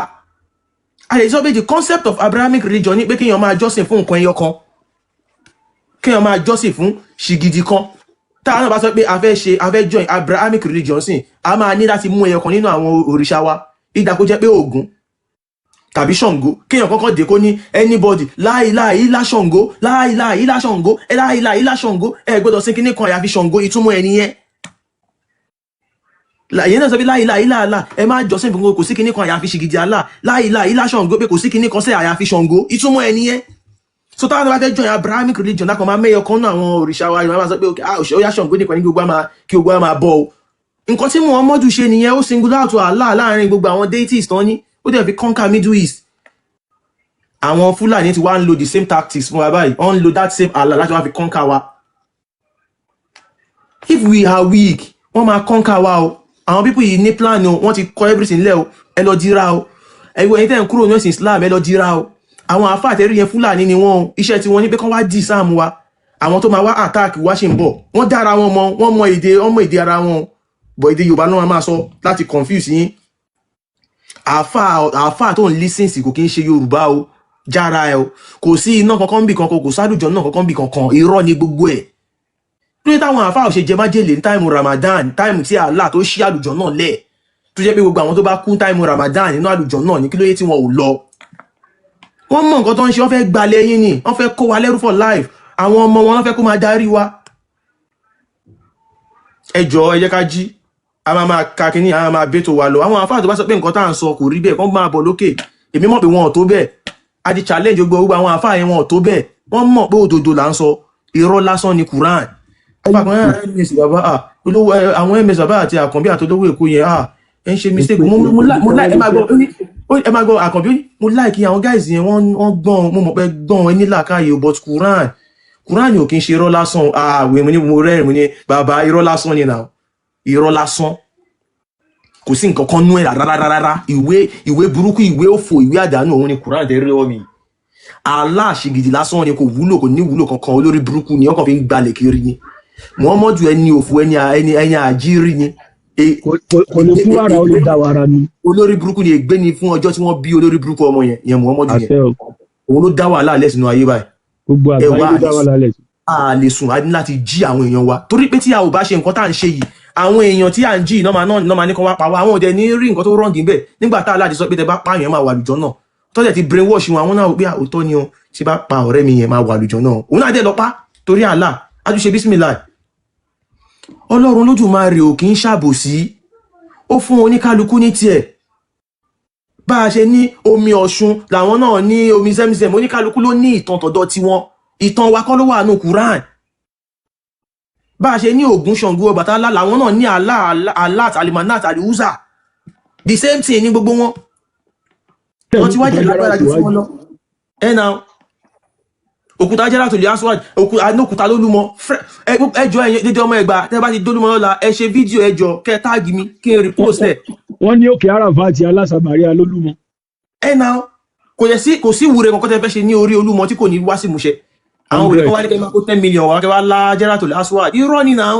àyè sọ pé the concept of Abrahamic religion ni pé kéèyàn máa jọ́sìn fún nǹkan ẹyọ kan kéèyàn máa jọ́sìn fún ṣìgìdì kan táwọn náà bá sọ pé a fẹ́ join Abrahamic religion sìn a máa ní láti mú ẹyọ kan nínú àwọn òrìṣà wa ìgbà kó jẹ́ pé Ògún tàbí Ṣàngó kéèyàn kọ́kọ́ dé kó ní anybody láìláìlá Ṣàngó láìláìlá Ṣàngó láìláìlá Ṣàngó ẹ gbọ́dọ̀ sí kíní kan àyàfi Ṣàngó ìtumọ̀ ẹ̀ nìyẹn láyé náà sọ pé láìláìlá àlá ẹ má jọ́sìn fún kò sí kíní kan àyàfi ṣìgìdì àlá láìláìlá Ṣàngó pé kò sí kíní kan sẹ́ àyàfi Ṣàngó ìtumọ̀ ẹ̀ nìyẹn so táwọn bá fẹ́ join Abrahamic religion lákan máa mẹ́yọ kan náà àwọn òrìṣà wa ìwọ̀n máa sọ pé ó yá Ṣàngó nìkan ní kí gbogbo máa bọ̀ o nǹkan tí Muhammadu ṣe nìyẹn ó single out Allah láàrin gbogbo àwọn deities tán ní ó dẹ̀ fi conquer Middle East àwọn Fúlàní ti wá ń lo the same tactics fún wa báyìí wọ́n ń lo that same Allah láti wá fi conquer wa if we are weak wọ́n máa conquer wa o àwọn people yìí ní plan o wọ́n ti kọ́ everything lẹ́ o ẹ lọ dira o ẹ̀wọ̀n ẹ̀yin tẹ́ ń kúrò ní ẹ̀sìn Islam ẹ lọ dira o àwọn àfáà tẹ́rí yẹn Fúlàní ni wọ́n iṣẹ́ tí wọ́n ní pé kán wá dì sáàmù wa àwọn tó máa wá attack wá ṣe ń bọ̀ wọ́n dára wọn mọ̀ wọ́n mọ èdè ara wọn bọ̀ èdè Yorùbá náà máa sọ láti confuse yín àfáà tó ń listen sí kò kí ń ṣe Yorùbá o jára ẹ o kò sí iná kankan bí kankan kò sádùjọ náà kankan bí kankan irọ́ ni gbogbo ẹ̀ lórí táwọn àfáà ò ṣe jẹ májèlé ní táìmù Ramadan táìmù tí Allah tó ṣí àlùjọ náà lẹ̀ tó jẹ́ pé gbogbo àwọn tó bá kú táìmù Ramadan nínú àlùjọ náà ní kí ló yẹ tí wọn ò lọ wọ́n mọ̀ nǹkan tó ń ṣe wọ́n fẹ́ gbalẹ̀ yín ni wọ́n fẹ́ kó wa lẹ́rú for life àwọn ọmọ wọn wọ́n fẹ́ kó máa darí wa ẹ jọ̀ọ́ ẹ jẹ́ ká jí a máa ka kíní a máa bẹ́tò wa lọ àwọn àfáà tó bá sọ pé nǹkan tá à ń sọ kò rí bẹ́ẹ̀ kán máa bọ̀ lókè èmi mọ̀ pé wọn ò tó bẹ́ẹ̀ a ti challenge gbogbo àwọn àfáà yẹn wọn ò tó bẹ́ẹ̀ wọ́n mọ̀ pé òdodo là ń sọ irọ́ lásán ni Quran àwọn ms bàbá àti àkànbí àtolówó èkó yẹn ẹ ń ṣe mistake ẹ máa gbọ́ àkànbí mo like àwọn guys yẹn wọ́n gbọ́n mo mọ̀ pé gbọ́n ẹni làákàyè but Quran ò kí ń ṣe irọ́ lásán àwẹ̀ mo ní mo rẹ́rìn mo ní bàbá irọ́ lásán ni náà irọ́ lásán kò sí nǹkan kan nú ẹ̀ rárá ìwé burúkú ìwé òfò ìwé àdánù òun ni Quran tẹ́ rí mi aláṣegidi lásán ni kò wúlò kò ní wúlò kankan olórí burúkú ni ọkàn fi ń gbalẹ̀ kiri ni Muhammadu ẹni òfò ẹni àjírí ni kò lè fún wàrà ó lè dá wàrà ni olórí burúkú ni ègbé ni fún ọjọ́ tí wọ́n bí olórí burúkú ọmọ yẹn Muhammadu yẹn òun ló dá wàhálà lẹ̀ sínú ayé báyìí gbogbo àgbáyé ló dá wàhálà lẹ̀ a lè sùn a ní láti jí àwọn èèyàn wa torí pé tí a ò bá ṣe nǹkan tá à ń ṣe yìí àwọn èèyàn tí à ń jí náà máa ní kán wá pa wá àwọn òde ní rí nǹkan tó rọǹgì bẹ́ẹ̀ nígbà tá a láti sọ pé tẹ bá pa èèyàn máa wà lùjọ náà tọ́jà ti brainwash wọn àwọn náà wò pé òótọ́ ni o tí bá pa ọ̀rẹ́ mi yẹn máa wà lùjọ náà òun náà dẹ̀ lọ pa torí Allah á tún ṣe bísímìláì Ọlọ́run Olódùmarè ò kì í ṣàbòsí ó fún oníkálukú ní tiẹ̀ bá a ṣe ní omi Ọ̀ṣun làwọn náà ní omi Zemzem oníkálukú ló ní ìtàn tọ̀dọ̀ tiwọn ìtàn wa kọ́ ló wà nù Quran bá a ṣe ní Ògún Ṣàngó Ọbàtálá làwọn náà ní Allah Alimanat Aliuza the same thing ní gbogbo wọn wọ́n ti wájẹ̀ lágbára jù fún wọn lọ ẹ̀nà òkúta jẹ́rà tó lè aswad òkúta lólúmọ ẹjọ́ ẹ̀yẹ dédé ọmọ Ẹ̀gbá tẹ́ bá ti dólúmọ lọ́la ẹ ṣe fídíò ẹjọ́ kẹ́ táàgì mi kí n repost ẹ̀. wọ́n ní òkè Àràfá àti alásàmárìà lólúmọ. ẹ̀nà kò sí ìwúre kankan tẹ́ fẹ́ ṣe ní orí Olúmọ tí kò ní wá sí ìmúṣẹ àwọn òwe kan wá ní kẹ́ máa kó 10 million wá kẹ́ wá lá jẹ́rà tó lè aswad irọ́ ní náà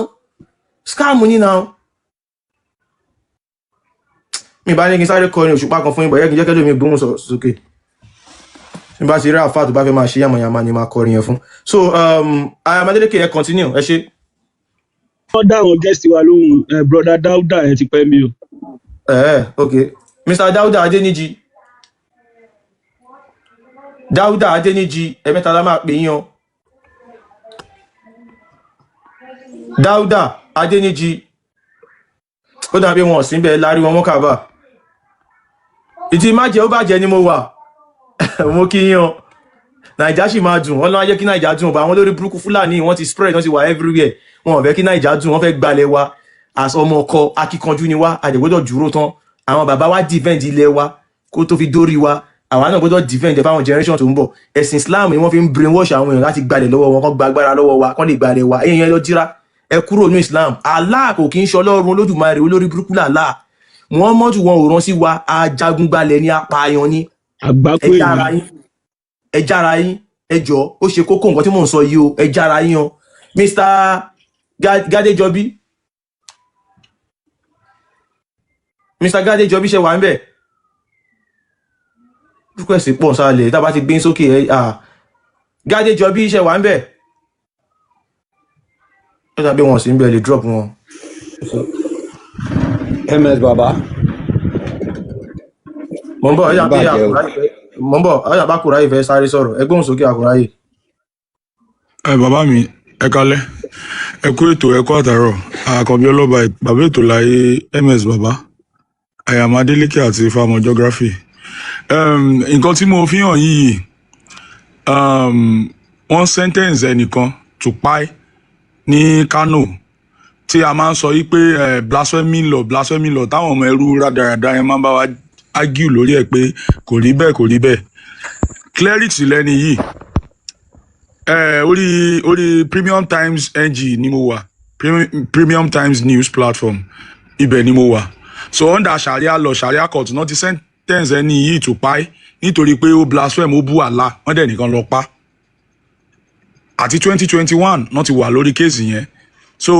scam ní náà mi bá ní kí n sáré kọrin òṣùpá kan fún ìbọ̀ yẹ́ kí n jẹ́ kẹ́lò mi gbóhùn sókè mi bá ti rí àfáà tó bá fẹ́ máa ṣe yàmàyàmà ni máa kọrin yẹn fún so Amadélékè ẹ continue ẹ ṣe. wọ́n dá àwọn guest wa lóhùn broda Dáúdà ẹ ti pẹ́ mi o. ok Mr. Dáúdà Adéníjì ẹ̀mẹ́ta la máa pè yín o Dáúdà Adéníjì ó dàbí wọn síbẹ̀ lárí wọn mọ́kàbà ìtì má jẹ́ ó bàjẹ́ ni mo wà mo kí yín o Naija sì máa dùn wọ́n lọ́wọ́ jẹ́ kí Naija dùn bá wọn lórí burúkú Fúlàní wọ́n ti spread wọ́n ti wà everywhere wọn ò fẹ́ kí Naija dùn wọ́n fẹ́ gbalẹ̀ wa as ọmọ ọkọ akíkanjú ni wá àjẹgbọ́dọ̀ dúró tán àwọn bàbá wa defend ilẹ̀ wa kó tó fi dórí wa àwọn náà gbọ́dọ̀ defend ẹ̀ fáwọn generation tó ń bọ̀. Ẹ̀sìn Islam ni wọ́n fi ń brainwash àwọn èèyàn láti gbalẹ̀ lọ́wọ́ wọn, kán gba agbára lọ́wọ́ wa, kán lè gbalẹ̀ wa. Ẹ̀yin yẹn lọ jíra, ẹ kúrò ní Islam. Allah kò kí ń ṣe Ọlọ́run Olódùmarè olórí burúkú làlá. Muhammadu wọn ò rán sí wa, ajagunbalẹ̀ ni, apààyàn ni. àgbákò èyí Ẹ jára yín, ẹ jọ̀ọ́, ó ṣe kókó nǹkan tí mò ń sọ yìí o, ẹ jára yín o. Mr. Gadejobi, Mr. Gadejobi ṣe wà ń bẹ̀. Request pọ̀ sálẹ̀, tá a bá ti gbé sókè ẹ̀ Gadejobi ṣe wà ń bẹ̀. Ó dàbí wọn sì ń bẹ̀ lè drop wọn. MS Baba. Mọ̀ ń bọ̀, ọ̀yà bá Kùráyè fẹ́ sáré sọ̀rọ̀, ẹ gbóhùn sókè Kùráyè. Bàbá mi, ẹ kálẹ́, ẹ kú ètò, ẹ kú àtàrọ̀, Àkànbí ọlọ́ba, bàbá ètò láyé MS Baba, Àyàmá Adélékè àti Fámọ Geography. Nǹkan tí mo fi hàn yìí, wọ́n sentence ẹnìkan to pai ní Kano tí a máa ń sọ yí pé blasphemy law táwọn ọmọ ẹrú rádaràda yẹn máa ń bá wa argue lórí ẹ̀ pé kò rí bẹ́ẹ̀. Clerics lẹ́ni yìí. Orí Premium Times NG ni mo wà, Premium Times News platform, ibẹ̀ ni mo wà. So under Sharia law, Sharia court náà ti sentence ẹni yìí to pai nítorí pé ó blaspheme, ó bú Allah, wọ́n dẹ̀ nìkan lọ pa. Àti 2021 náà ti wà lórí kéèsì yẹn. So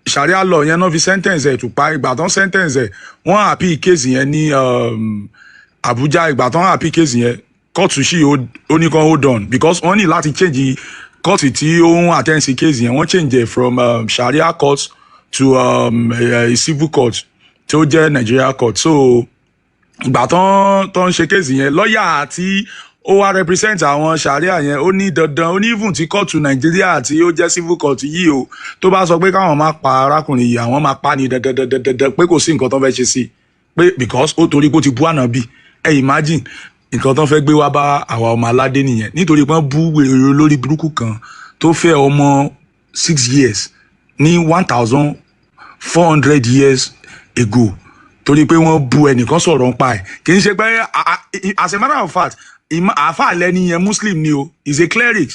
Sharia law yẹn náà fi sentence ẹ̀ to pai. Ìgbà tán sentence ẹ̀, wọ́n appeal kéèsì yẹn ní Abuja. Ìgbà tán appeal kéèsì yẹn, court sì ó ní kan hold on because wọ́n ní láti change court tí ó ń attend sí case yẹn, wọ́n change it from Sharia court to a civil court tí ó jẹ́ Nigeria court. So ìgbà tán ṣe case yẹn, lọ́ọ̀yà tí ó wá represent àwọn Sharia yẹn, ó ní dandan, ó ní even tí court Nigeria tí ó jẹ́ civil court yìí o tó bá sọ pé káwọn máa pa arákùnrin yìí, àwọn máa pa ní dandan pé kò sí nǹkan tó fẹ́ ṣe sí pé because ó torí pé ó ti bú Ànábì. Ẹ imagine nǹkan tó fẹ́ gbé wá bá àwa ọmọ aládé nìyẹn, nítorí pé wọ́n bú wèrè lórí burúkú kan tó fẹ́ ọmọ 6 years ní 1400 years ago, torí pé wọ́n bú ẹnìkan sọ̀rọ̀ ń pa ẹ̀. Kì í ṣe pé as a matter of fact, àáfà lẹ́ni yẹn Muslim ni o, is a cleric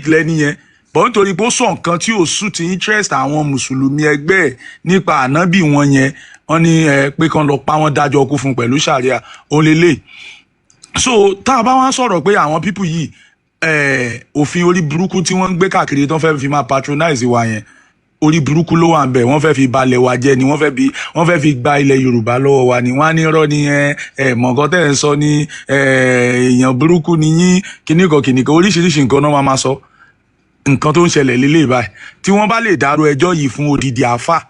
lẹ́ni yẹn, but nítorí pé ó sọ nǹkan tí ò suit interest àwọn mùsùlùmí ẹgbẹ́ ẹ̀ nípa ànábì wọn yẹn, wọ́n ní pé kán lọ pa wọ́n dájọ́ kú fún pẹ̀lú Sharia ó lélẹ̀. So tá a bá wá sọ̀rọ̀ pé àwọn people yìí òfin orí burúkú tí wọ́n ń gbé káàkiri tó fẹ́ fi máa patronize wa yẹn, orí burúkú ló wà ń bẹ̀, wọ́n fẹ́ fi balẹ̀ wa jẹ́ ni, wọ́n fẹ́ fi gba ilẹ̀ Yorùbá lọ́wọ́ wa ni. wọ́n á ní irọ́ ni mọ̀gán tẹ̀ ń sọ ní èèyàn burúkú ni yín kìnnìkan oríṣiríṣi nǹkan náà máa sọ. Nǹkan tó ń ṣẹlẹ̀ lélẹ̀ báyìí, tí wọ́n bá lè dárò ẹjọ́ yìí fún odidi àfà,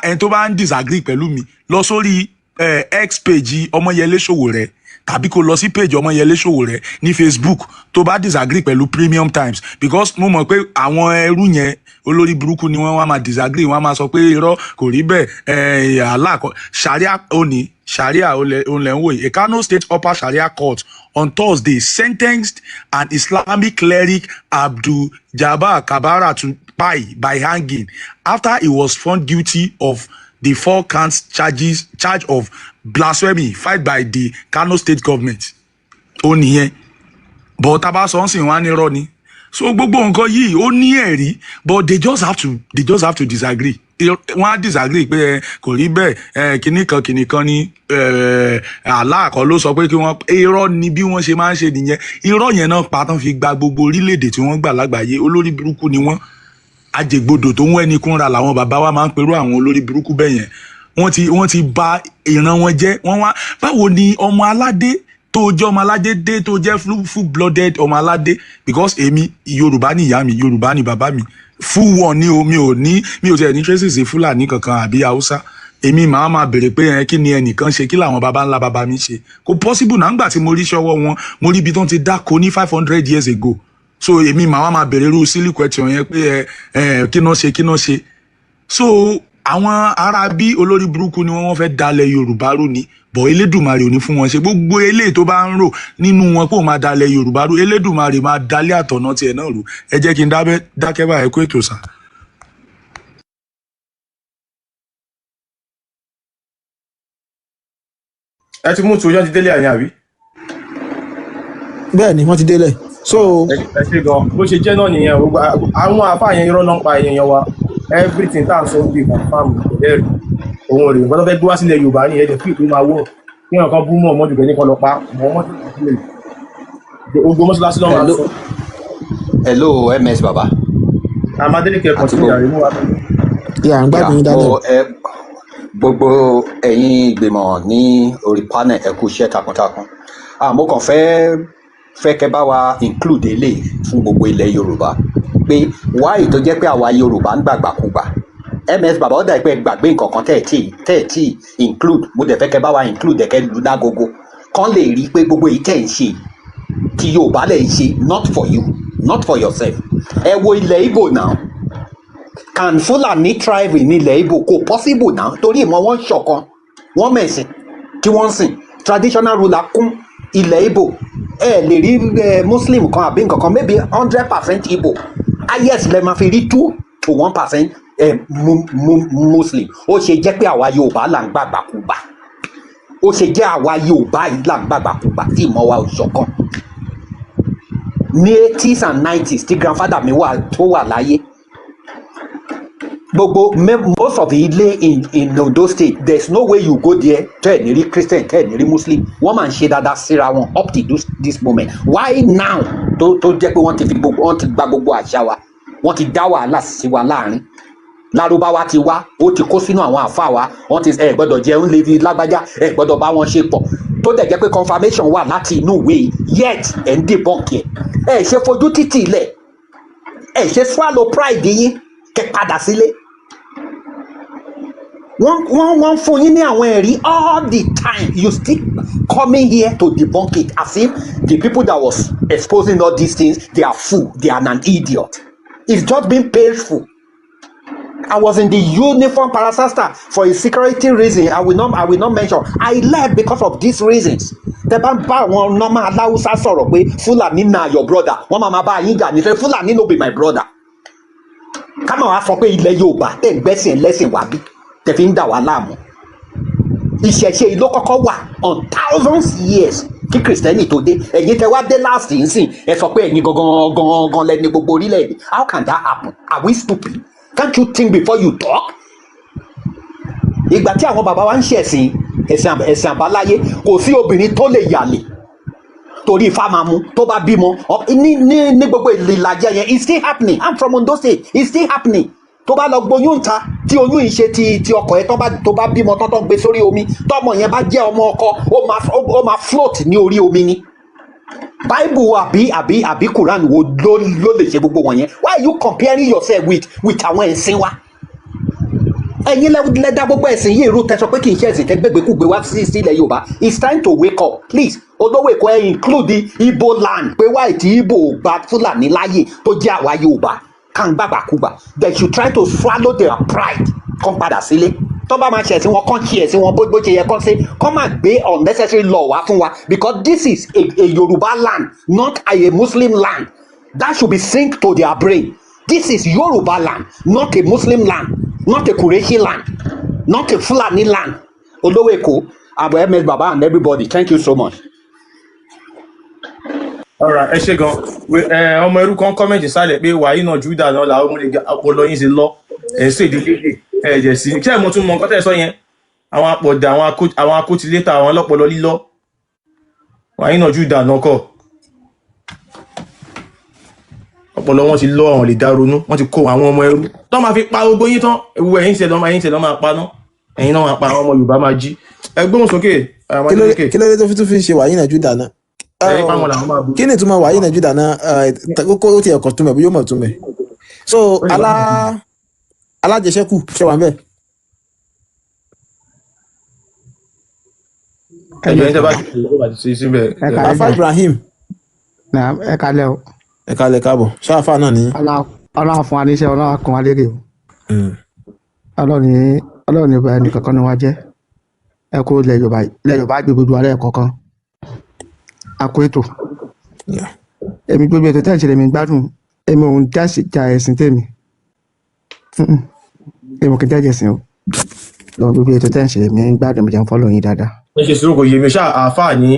ẹni tó bá ń disagree pẹ̀lú mi, lọ sórí X page Ọmọyẹlé Sowore tàbí kó lọ sí page Ọmọyẹlé Sowore ní Facebook tó bá disagree pẹ̀lú Premium Times, because mo mọ̀ pé àwọn ẹrú yẹn olórí burúkú ni wọ́n wá máa disagree, wọ́n á máa sọ pé irọ́ kò rí bẹ́ẹ̀. Sharia only way. A Kano State Upper Sharia Court on Thursday sentenced an Islamic cleric Abdul Jabbar Kabara to pai by hanging after he was found guilty of the 4 counts charge of blasphemy filed by the Kano State government. Ó nìyẹn. But tá bá sọ nsìn wọ́n á ní irọ́ ni. So gbogbo nǹkan yìí ó ní ẹ̀rí, but they just have to disagree. Wọ́n á disagree pé kò rí bẹ́ẹ̀, kìnnìkan ni Allah kọ́ ló sọ pé kí wọ́n irọ́ ni bí wọ́n ṣe máa ń ṣe nìyẹn. Irọ́ yẹn náà pátán fi gba gbogbo orílẹ̀-èdè tí wọ́n gbà lágbàáyé. Olórí burúkú ni wọ́n. Àjẹgbodò tó ń wẹ́ni kúnra làwọn bàbá wa máa ń perú àwọn olórí burúkú bẹ́ẹ̀ yẹn. Wọ́n ti bà ìran wọn jẹ́. Wọ́n wá báwo ni ọmọ aládé tó jẹ́ ọmọ aládé dé tó jẹ́ full blooded ọmọ aládé, because èmi Yorùbá ni ìyá mi, Yorùbá ni bàbá mi, full one ni o, mi ò tẹ̀ ní traces Fúlàní kankan àbí Haúsá. Èmi máa béèrè pé kí ni ẹnìkan ṣe, kí làwọn baba ńlá baba mi ṣe. Kò possible náà. Ńgbà tí mo rí ṣọwọ́ wọn, mo rí ibi tó ti dáko ní 500 years ago. So èmi máa béèrè irú silly question yẹn pé kí náà ṣe. So àwọn ará bí olórí burúkú ni wọ́n fẹ́ dalẹ̀ Yorùbá rú ni, bọ̀ Elédùmarè ò ní fún wọn ṣe. Gbogbo eléyìí tó bá ń rò nínú wọn kó máa dalẹ̀ Yorùbá rú, Elédùmarè máa dalẹ̀ àtọ̀nà tiẹ̀ náà rú. Ẹ jẹ́ kí n dákẹ́ báyìí kó ètò sà. ẹ ti mú tu ọjọ́ ti délé àyàn àbí. bẹ́ẹ̀ ni wọ́n ti délẹ̀ so. ẹ ṣe gan bó ṣe jẹ́ náà nìyẹn àwọn àfáà yẹn irọ́ náà ń pa èèyàn wa everything tá à ń sọ bíi confam ìpínlẹ̀ òun rèé nǹkan tó fẹ́ gbé wá sílẹ̀ Yorùbá ní ẹ̀jẹ̀ fíìpù máa wọ̀ kí wọn kan bú mọ́ ọmọdé kẹ́ ní kan lọ pa Muhammadu sílẹ̀ ogun mọ́ṣáláṣí lọ́wọ́ máa sọ. Hello MS baba. Amadélékè kan ti yàrá inú wa. yà ń gbádùn yín dáadáa. Gbogbo ẹ̀yin ìgbìmọ̀ ní orí panel ẹ kú iṣẹ́ takuntakun. Mo kàn fẹ́ kẹ́ bá wa include eléyìí fún gbogbo ilẹ̀ Yorùbá pé wáyé tó jẹ́ pé àwa Yorùbá ń gbàgbàkúgbà MS baba ó dà pé gbàgbé nǹkan kan tẹ̀ tí include mo dẹ̀ fẹ́ kẹ́ bá wa include ẹ̀kẹ́ lù lágogo kán lè rí i pé gbogbo èyí tẹ̀ ń ṣe tí Yorùbá lè ṣe not for you not for yourself. Ẹ wo ilẹ̀ Ìgbò náà can Fulani thrive ní ilẹ̀ Ìgbò kò possible náà torí ìmọ̀ wọn ṣọ̀kan wọ́n mẹ̀sìn tí wọ́n ń sìn traditional ruler kún ilẹ̀ Ìgbò ẹ lè rí Muslim kan àbí nǹkan kan maybe 100% Ìgbò highest lè máa fi rí 2 to 1% Muslim. Ó ṣe jẹ́ pé àwa Yorùbá là ń gbàgbàkúgbà ó ṣe jẹ́ àwa Yorùbá yìí là ń gbàgbàkúgbà tí ìmọ̀ wa ò ṣọ̀kan ní 80s and 90s tí grandfather mi tó wà láyé gbogbo most of the ilé in Ondo state there's no way you go there tẹ́ ẹ̀ ní rí Christian tẹ́ ẹ̀ ní rí Muslim wọ́n máa ń ṣe dáadáa síra wọn up to this moment why now tó jẹ́ pé wọ́n ti gba gbogbo àṣà wa wọ́n ti dá wàhálà sí wa láàrin Lárúbáwá ti wá ó ti kó sínú àwọn àfa wa wọ́n ti ẹ gbọ́dọ̀ jẹun lébi lágbájá ẹ gbọ́dọ̀ bá wọn ṣe pọ̀ tó dẹ̀ jẹ́ pé confirmation wà láti inú ìwé yet ẹ̀ ń debunk yẹ ẹ ṣe fojú títì ilẹ̀ ẹ ṣe swallow pride yín kẹ padà sílé wọ́n fún yín ní àwọn ẹ̀rí all the time you still coming here to debunk it as if the people that was exposing all these things they are fool they are an idiot it's just been painful. I was in the uniform parasasta for a security reason. I will not mention. I left because of these reasons. Tẹ́ bá ń bá àwọn normal aláwùsá sọ̀rọ̀ pé Fulani na your brother. Wọ́n máa bá yín jà ní sẹ́ Fulani no be my brother. Ká máa wá sọ pé ilẹ̀ Yorùbá tẹ̀ ń gbẹ́sìn lẹ́sìn wá bí tẹ̀ fi ń dà wá láàmú. Ìṣẹ̀ṣe ìlú kọ́kọ́ wà on thousands years kí Kristẹni tó dé. Ẹ̀yin tẹ́ wá dé last nsìn ẹ sọ pé ẹ̀yin gangan lẹ́ni gbogbo orílẹ̀-èdè. How can that happen? Are we stupid? Can't you think before you talk? Ìgbà tí àwọn bàbá wa ń ṣe ẹ̀sìn àbáláyé kò sí obìnrin tó lè yàlè torí ifá máa mú tó bá bímọ ní gbogbo ìlàjẹ yẹn it's still happening. I'm from Ondo State it's still happening. Tó bá lọ gboyún ta tí oyún yìí ṣe ti ọkọ ẹ tó bá bímọ tó gbé sórí omi tọmọ yẹn bá jẹ́ ọmọ ọkọ ó máa float ní orí omi ni. Bible àbí Quran wo ló lè ṣe gbogbo wọn yẹn? Why are you comparing yourself with àwọn ẹ̀sìn wa? Ẹ̀yin lẹ́dá gbogbo ẹ̀sìn yìí irú tẹ́sọ pé kì í ṣe ẹ̀sìn tẹ́gbẹ́gbẹ́kúgbé wá sí ilẹ̀ Yorùbá. It's time to wake up please. Olówó Èkó ẹ include Igbo land pé wáyé tí Igbo gba Fúlàní láàyè tó jẹ́ àwa Yorùbá kàn gbàgbàkúgbà. They should try to swallow their pride kàn padà sílé. Tó bá máa ṣe ẹ̀sìn wọn kàn ṣe ẹ̀sìn wọn bó ṣe yẹ kàn ṣe kàn máa gbé unnecessary law wá fún wa because this is a Yoruba land not a Muslim land. That should be sink to their brain. This is Yoruba land not a Muslim land not a Kureshi land not a Fulani land. Olówó Èkó Abo MS Baba and everybody thank you so much. Alright, ẹ ṣe gan ọmọ ẹrú kan kọ́mẹ̀ntì sálẹ̀ pé wàyí náà Júdà náà làwọn ọmọdé ọpọlọ yín ṣe lọ ẹ̀ ń ṣèdí lédè ẹ̀jẹ̀ sí ṣé mo tún mọ nǹkan tẹ́ sọ yẹn àwọn apọ̀dà àwọn akótilétà àwọn ọlọ́pọlọ lílọ́ wàyí náà Júdà náà kọ̀ ọpọlọ wọn ti lọ àwọn lè dá ronú wọn ti kó àwọn ọmọ ẹrú tó máa fi pa gbogbo yín tán ewu ẹ̀yin ṣe lọ́ máa pa ná ẹ̀yin náà máa pa àwọn ọmọ Yorùbá máa jí ẹgbọ́n sókè kí ló dé tó fi tún fi ṣe wàyí náà Júdà náà kí ni ìtumọ̀ wàyí náà Júdà náà kókó tí ẹ̀kọ́ túmẹ̀ bí yóò mọ̀ túmẹ̀ so alájẹsẹ́kù ṣe wà ń bẹ̀. Afa Ibrahim. Ẹ kalẹ̀ o. Ẹ kalẹ̀ káàbọ̀ ṣáfà náà ní. Ọlọ́run fún wa níṣẹ́ Ọlọ́run kan wa lérè o. Ọlọ́run ní ẹnì kankan ni wá jẹ́. Ẹ kó ilẹ̀ Yorùbá gbé gbogbo alẹ́ kọ̀ọ̀kan. A kó ètò. Èmi gbogbo ètò tẹ́ ń ṣe lèmi gbádùn. Èmi òun já ẹ̀sìn tèmi. Èmi kì í jẹ́ ẹ̀sìn o. Lọ́wọ́ gbogbo ètò tẹ́ ń ṣe lèmi gbádùn mi jẹun fọ́lọ́ yín dáadáa. ẹ ṣe sùúrù kò yé mi ṣá àáfàá ní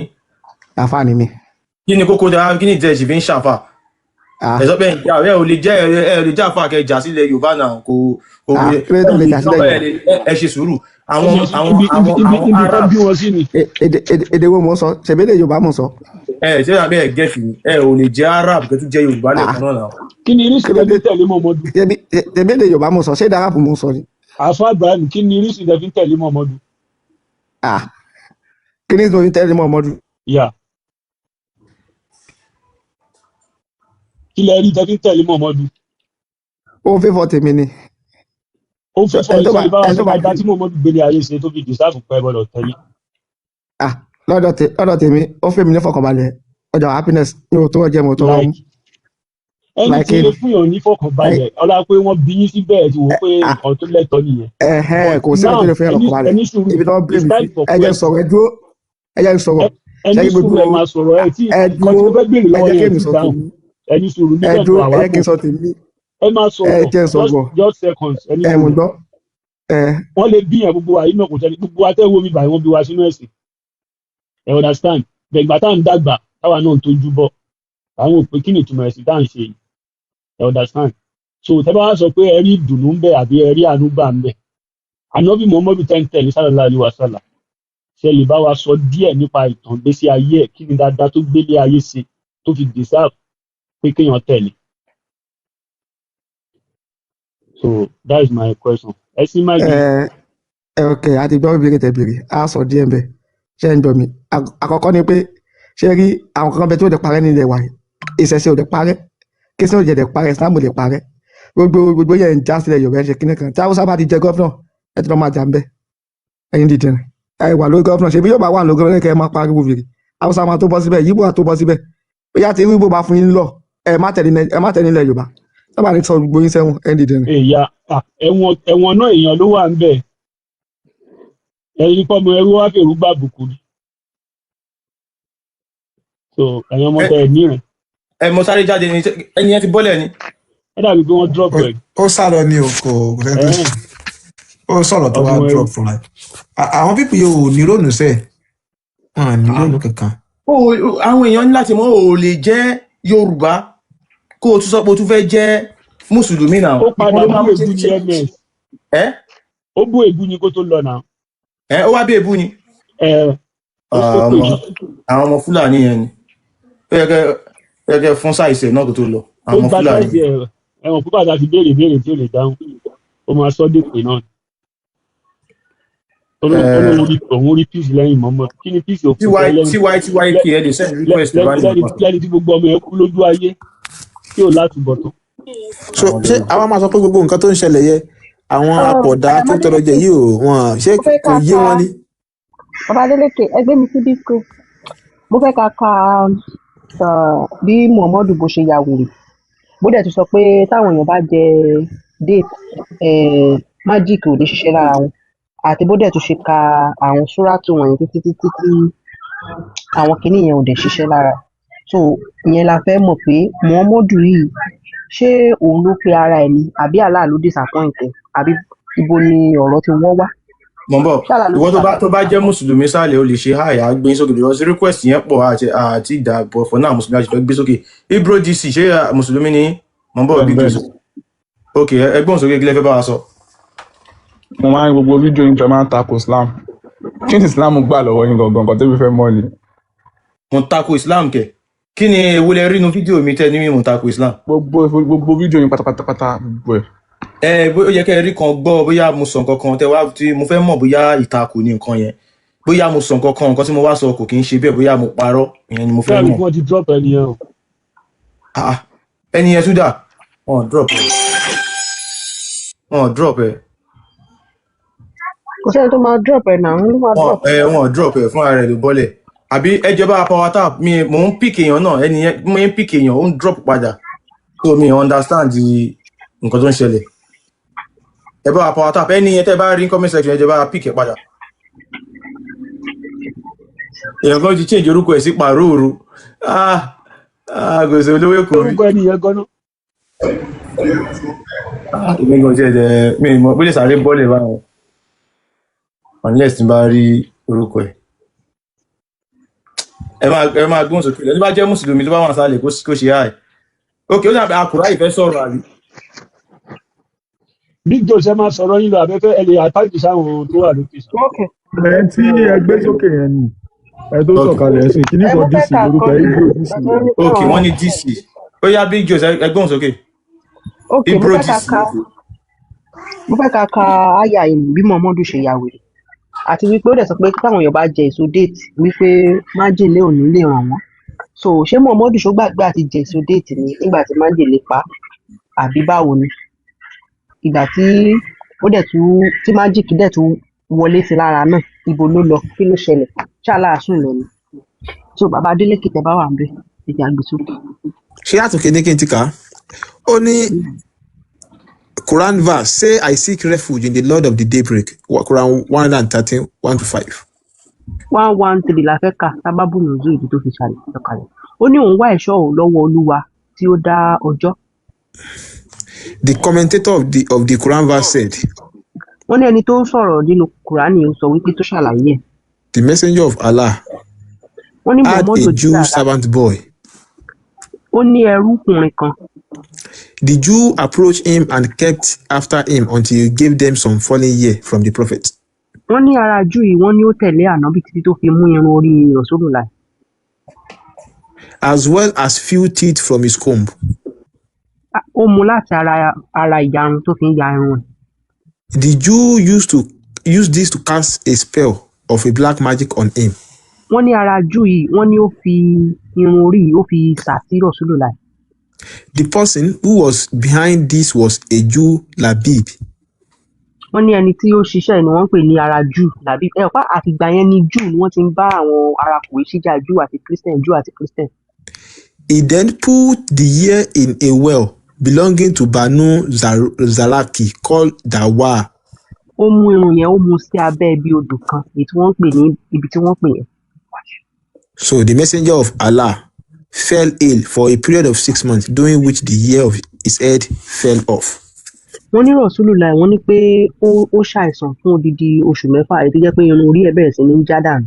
àfáà ni mi. kí ni kókó dára kí ni ìtẹ̀ ṣì fi ń ṣàfà Ah, ẹ sọ pé ìjà ẹ ò lè jẹ́ ẹ ò lè jẹ́ àfàá kẹjà sílẹ̀ Yorùbá náà kò kí ló dé tó lè jà sílẹ̀ Yorùbá? ẹ ṣe sùúrù ibi tó Arab bí wọn sí ni. Èdè wo mò ń sọ ṣèbédè Yorùbá mò ń sọ. ṣé àbẹ́ ẹ gẹ̀ẹ́sì ni ẹ ò lè jẹ́ Arab kẹ́tù jẹ́ Yorùbá lẹ́ẹ̀kan náà náà. kí ni irísí tẹ́fí tẹ̀lé Muhammadu. ṣèbédè Yorùbá mò ń sọ ṣé èdè Arab mò ń sọ ni. àfa Ibrahim kí ni irísí tẹ́fí tẹ̀lé Muhammadu. kí ni ìtòyìn tẹ́lẹ̀ Muhammadu. yà kí lẹ rí tẹ́fí tẹ̀lé Muhammadu. ó ń fẹ́ fọ́ tèmi ni. ó fẹ́ fọ iṣẹ́ ìbára sọ bàbá tí Muhammadu gbélé ayé ṣe tó fi dìsáàfù pẹ́ bọ́dọ̀ tẹ́lé. lọ́dọ̀ tèmi ó fẹ́ mi ní fọkànbalẹ̀ ọjọ́ happiness ní o tó wọ́n jẹ́ mo tó wọ́n mú. ẹni tí ó fún yàn ní fọkànbalẹ̀ ọlá pé wọ́n bí yín síbẹ̀ ti wò pé nǹkan tó lẹ́tọ̀ọ́ nìyẹn. kò sí ọjọ́ ìfẹ́ ọkànbalẹ̀ ibi tó ń bí mi sí ẹjẹ́ sọ̀rọ̀ ẹjẹ́ sọ̀rọ̀ ẹni sùúrù ẹ máa sọ̀rọ̀ ẹ tí nǹkan tí mo fẹ́ béèrè lọ́wọ́ yẹn ti dáhùn ẹni sùúrù nígbà tó àwọn ẹ máa sọ̀rọ̀ just seconds ẹni sùúrù wọ́n lè bí yàn gbogbo wa yìí náà kò tẹ́lẹ̀ gbogbo wa tẹ́ wo mi báyìí wọ́n bí wa sínú ẹ̀sìn ẹ understand gbẹ̀gbà tá à ń dàgbà táwa náà tó jú bọ́ àwọn òpin kí ni ìtumọ̀ ẹ̀sìn tá à ń ṣe yìí ẹ understand so tẹ́ bá wá sọ pé ẹ rí ìdùnnú ń bẹ àbí ẹ rí àánú gbà ń bẹ ànábì Muhammadu tẹ́ntẹ́n ní sallallahu alaihi wasallam ṣe lè bá wa sọ díẹ̀ nípa ìtàn gbésí ayé ẹ̀ kí ni dáadáa tó gbélé ayé ṣe tó fi deserve pé kéèyàn tẹ̀lé so that is my question ẹ̀sìn máa gbé. ok àti gbọ́ bèrè tẹ̀ bèrè á sọ díẹ̀ bẹ́ẹ̀ ṣe ń jọ mi àkọ́kọ́ ni pé ṣé rí àwọn kankan bẹ tó lè parẹ́ nílẹ̀ wa ìṣẹ̀ṣẹ̀ ò lè parẹ́ kí sínú ìjẹ̀dẹ̀ parẹ́ Islam ò lè parẹ́ gbogbo yẹn ń já sílẹ̀ Yorùbá ẹ̀ ṣe kíní kan tí Haúsá bá ti jẹ gọ́fúnà ẹ ti lọ́ máa jà ń bẹ́ ẹ̀yin dìde rìn ẹ wà lórí gọ́fúnà ṣe bí yóò bá wà lórí gọ́fúnà kẹ́ ẹ máa pariwo fèrè Haúsá máa tó bọ́ síbẹ̀ Yíbò máa tó bọ́ síbẹ̀ bóyá tí Yíbò bá fún yín lọ ẹ má tẹ̀lé nílẹ̀ Yorùbá sábà ní sọ gbogbo yín sẹ́wọ̀n ẹ̀yin dìde rìn. ẹ̀wọ̀n náà èèyàn ló wà ń bẹ̀ ẹ̀yin pọ́nmọ ẹrú wá fèrú gbà bùkù ni so ẹ̀yin ọmọ tẹ ẹ̀ nírin. ẹ mo sáré jáde ní ẹni yẹn ti bọ́lẹ̀ ni. ẹ dàbí pé wọ́n drop ẹ̀. ó sálọ ní oko ó sọ̀rọ̀ tó wá drop fún wa àwọn pípì yóò ní rónú sẹ́ẹ̀ wọn ní rónú kankan. àwọn èèyàn ní láti mọ̀ ò lè jẹ́ Yorùbá kó o tún sọ pé o tún fẹ́ jẹ́ Mùsùlùmí náà. ó padà bú èbú ní ms. ó bú èbú ni kó tó lọ náà. ó wá bí èbú ni. àwọn ọmọ Fúlàní yẹn ni ó yẹ kẹ́ fún sáìsì náà kó tó lọ. àwọn ọmọ Fúlàní. ẹ̀wọ̀n púpà láti béèrè tí ó lè dáhùn ó máa sọ dépè náà. òun rí peace lẹ́yìn mọ́mọ́ kí ni peace òkú lẹ́yìn. tyk ẹ lè send request lẹ́ni tí gbogbo ọmọ ẹ kú lójú ayé tí ò láti bọ̀ tó. so ṣé àwọn máa sọ pé gbogbo nǹkan tó ń ṣẹlẹ̀ yẹ àwọn àpọ̀dá tó tọrọ jẹ yìí ò wọ́n ṣé kò yé wọn ni. Bàbá Adélékè ẹgbẹ́ mi sí bísco mo fẹ́ ka bí Muhammadu bó ṣe ya wèrè bó dẹ̀ tún sọ pé táwọn èèyàn bá jẹ date májíìkì ò ní ṣiṣẹ́ lára wọn àti bó dẹ̀ tún ṣe ka àwọn súrátù wọ̀nyí títí tí àwọn kinní yẹn ò dẹ̀ ṣiṣẹ́ lára so ìyẹn la fẹ́ mọ̀ pé Muhammadu yìí ṣé òun ló pe ara ẹ̀ ni àbí Allah ló disappoint ẹ̀ àbí ibo ni ọ̀rọ̀ ti wọ́ wá. Mọ̀nbọ̀ ìwọ tó bá jẹ́ Mùsùlùmí sálẹ̀ o lè ṣe àyà gbé sókè because request yẹn pọ̀ àti ìdàbọ̀ for now Mùsùlùmí àti ìfẹ́ gbé sókè Ibro GC ṣé Mùsùlùmí ni Mọ̀nbọ̀ gbé sókè ok ẹgbọ́n sókè kí lẹ fẹ́ bá wa sọ. mo máa ń gbogbo fídíò yín fẹ́ máa ń tako Islam kí ni Islam gbà lọ́wọ́ yín gangan kan tó fi fẹ́ mọ́ ni. mo ń tako Islam kẹ kí ni ewu lẹ rí inú fídíò mi tẹ ní mo ń tako Islam. gbogbo fídíò yín pátápátá gbogbo ẹ̀. ó yẹ kẹ́ ẹ rí kan gbọ́ bóyá mo sọ nǹkan kan tẹ wá tí mo fẹ́ mọ̀ bóyá ìtakò ní nǹkan yẹn bóyá mo sọ nǹkan tí mo wá sọ kò kí ń ṣe bẹ́ẹ̀ bóyá mo parọ́ ìyẹn ni mo fẹ́ mọ̀. bẹ́ẹ̀ ni wọ́n ti drop ẹni yẹn o. ẹni yẹn tún dà wọ́n drop ẹ. kò sẹ́ni tó máa drop ẹ̀ náà ló máa drop. wọ́n drop ẹ fúnra rẹ̀ ló bọ́lẹ̀ àbí ẹjọ́ bá power tap mi mò ń pick èèyàn náà ẹni yẹn mo ń pick èèyàn ó ń drop padà so mi understand nǹkan tó ń ṣẹlẹ̀. ẹ bá power tap ẹni yẹn tẹ́ bá rí comment section ẹ jẹ́ bá pick ẹ padà. èèyàn kan ti change orúkọ ẹ̀ sí pàróòrò kò sí olówó èkó rí. orúkọ ẹni yẹn gan-an. èmi kan tiẹ̀ jẹ́ mi mọ̀ pé lè sáré bọ́ọ̀lù báwọn unless tí n bá rí orúkọ ẹ̀. ẹ máa gbóhùn sókè lẹ́nu bá jẹ́ mùsùlùmí tó bá wà sálẹ̀ kó ṣe háì. Ok, ó dàbí àkùrá ìfẹ́ sọ̀rọ̀ àbí. Big Joe ṣe máa sọ̀rọ̀ yín lọ àbẹ́fẹ́ ẹ lè àtàkì sáwọn tó wà lókè sọ. ẹ tí ẹgbẹ́ sókè yẹn ni ẹ tó sọ̀kalẹ̀ ẹ sì kíní kan dc lórúkọ ibro dc. Ok, wọ́n ní dc ó yá Big Joe ẹ gbóhùn sókè. Ok, mo fẹ́ ka àyà ìlú bí Muhammadu ṣe ya wèrè àti wípé ó dẹ̀ sọ pé táwọn èèyàn bá jẹ èso déètì wípé májèlé ò ní lè ràn wọ́n. So ṣé Muhammadu ṣó gbàgbé àti jẹ èso déètì ni nígbà tí májèlé pa àbí báwo ni? Ìgbà tí ó dẹ̀ tún tí májìkì dẹ̀ tún wọlé sí lára náà ibo ló lọ kí ló ṣẹlẹ̀ ṣáàlà sùn lọ ni. So bàbá Adélékè tẹ bá wà ń bẹ ìjà gbé sókè. ṣé àtúnkè ní kí n ti kà á ó ní Quran verse say I seek refuge in the Lord of the daybreak Quran 113 1-5. 113 la fẹ́ kà sábàbù nùzú ìdí tó fi ṣàlẹ̀ ó ní òun wá ẹ̀ṣọ́ òun lọ́wọ́ Olúwa tí ó dá ọjọ́. The commentator of the Quran verse said. wọ́n ní ẹni tó ń sọ̀rọ̀ nínú Kùránì ń sọ wípé tó ṣàlàyé ẹ̀. The messenger of Allah had a Jew servant boy. ó ní ẹrúkùnrin kan. The Jew approached him and kept after him until he gave them some fallen hair from the prophet. wọ́n ní ara Júù yìí wọ́n ní ó tẹ̀lé ànábì títí tó fi mú irun orí Rasulullah. As well as few teeth from his comb. ó mú láti ara ìyarun tó fi ń ya irun ẹ̀. The Jew used this to cast a spell of a black magic on him. wọ́n ní ara Júù yìí wọ́n ní ó fi irun orí yìí ó fi sàtí Rasulullah. The person who was behind this was a Jew Labib. wọ́n ní ẹni tí ó ṣiṣẹ́ ni wọ́n ń pè ní ara Júù Labib. ẹ pa àtìgbà yẹn ni Júù ni wọ́n ti ń bá àwọn ará Kùrẹ́ṣì síjà Júù àti Christian. He then put the ear in a well belonging to Banu Zalaki called Dawa. ó mú irun yẹn ó mú sí abẹ́ ibi odò kan èyí tí wọ́n ń pè ní ibi tí wọ́n pè yẹn. So the messenger of Allah fell ill for a period of 6 months, during which the hair of his head fell off. wọ́n ní Rasulullah wọ́n ní pé ó ṣàìsàn fún odidi oṣù mẹ́fà èyí tó jẹ́ pé irun orí ẹ̀ bẹ̀rẹ̀ sí ní já dànù.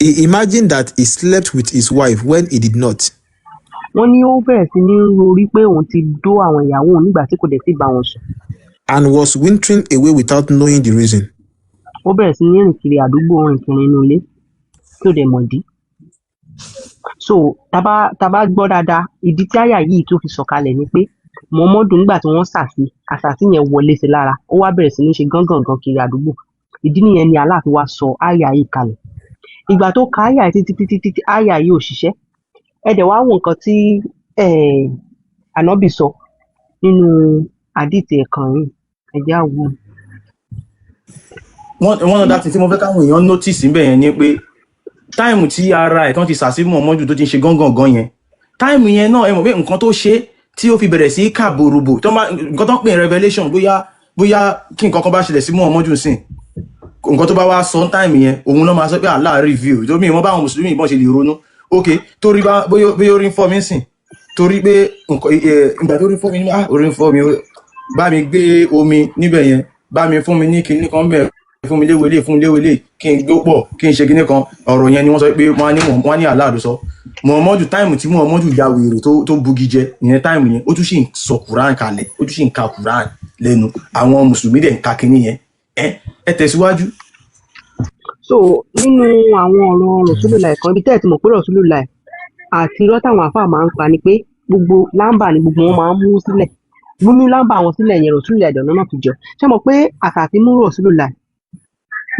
He imagined that he slept with his wife when he did not. wọ́n ní ó bẹ̀rẹ̀ sí ní rorí pé òun ti dó àwọn ìyàwó òun nígbà tí kò dẹ̀ sí bá wọn sùn. And was wintering away without knowing the reason. ó bẹ̀rẹ̀ sí ní rìn kiri àdúgbò rìn kiri inú ilé tí ò dẹ̀ mọ̀ dí. So tábà gbọ́ dáadáa ìdí tí àyà yìí tó fi sọ̀kalẹ̀ ni pé Muhammadu nígbà tí wọ́n àṣàsí yẹn wọlé sí lára ó wá bẹ̀rẹ̀ sí ní ṣe gángangan kiri àdúgbò. ìdí nìyẹn ni Allah fi wá sọ àyà yìí kalẹ̀. ìgbà tó ka àyà yìí títí àyà yìí ò ṣiṣẹ́. ẹ dẹ̀ wá wo nǹkan tí ànábì sọ nínú àdìtì ẹ̀kan yìí ẹ̀jẹ̀ àwọ̀. wọ́n náà dá tí mo fẹ́ káwọn èèyàn notice níbẹ̀ yẹn ni pé táìmù tí ara ẹ̀ tán ti sàsí Muhammadu tó ti ń ṣe gángan yẹn táìmù yẹn náà ẹ mọ̀ pé nǹkan tó ṣe tí ó fi bẹ̀rẹ̀ sí kà bòròbò nǹkan tó ń pè ní revelation bóyá kí nǹkan kan bá ṣẹlẹ̀ sí Muhammadu sìn nǹkan tó bá wá sọ táìmù yẹn òun náà máa sọ pé Allah reveal tó mi ìwọ́n báwọn mùsùlùmí ìbọn ṣe lè ronú ok torí bóyá orí ń fọ́ mi sìn torí pé ìgbà tó rí fọ́ mi ní orí ń fọ́ mi bá mi gbé omi níbẹ̀ yẹn bá mi fún mi ní kinní kan bẹ́ẹ̀ fún mi léwelé kí n gbó pọ̀ kí n ṣe kinní kan ọ̀rọ̀ yẹn ni wọ́n sọ pé wọ́n ní Allah ló sọ Muhammadu táìmù tí Muhammadu ya wèrè tó bugi jẹ ìyẹn táìmù yẹn ó tún sì ń sọ Quran kalẹ̀ ó tún sì ń ka Quran lẹ́nu àwọn mùsùlùmí dẹ̀ ń ka kinní yẹn ẹ tẹ̀síwájú. So nínú àwọn ọ̀rọ̀ Rasulullah kan ibi tẹ́ẹ̀ tí mo pé Rasulullah àti irọ́ táwọn àfáà máa ń pa ni pé gbogbo lámbà ni gbogbo wọn máa ń mú sílẹ̀ mímú lámbà wọn sílẹ̀ yẹn Rasulullah ìdáná náà fi jọ ṣé mo pé àtàtì mú Rasulullah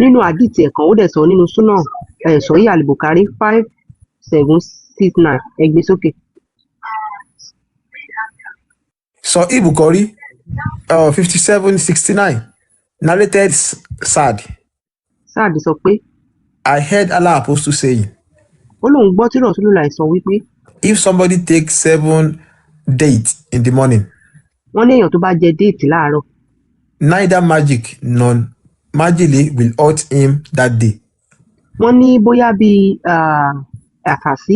nínú àdìtì ẹ̀kan ó dẹ̀ sọ nínú súnà Sahih al-Bukhari 5769 ẹgbẹ́ sókè. Sahih Bukhari 5769 narrated Saad sọ pé. I heard Allah apostle saying. ó lóun gbọ́ tí Rasulullah sọ wípé. If somebody takes 7 dates in the morning. wọ́n ní èèyàn tó bá jẹ déètì láàárọ̀. Neither magic nor májèlé will hurt him that day. wọ́n ní bóyá bíi àkàsí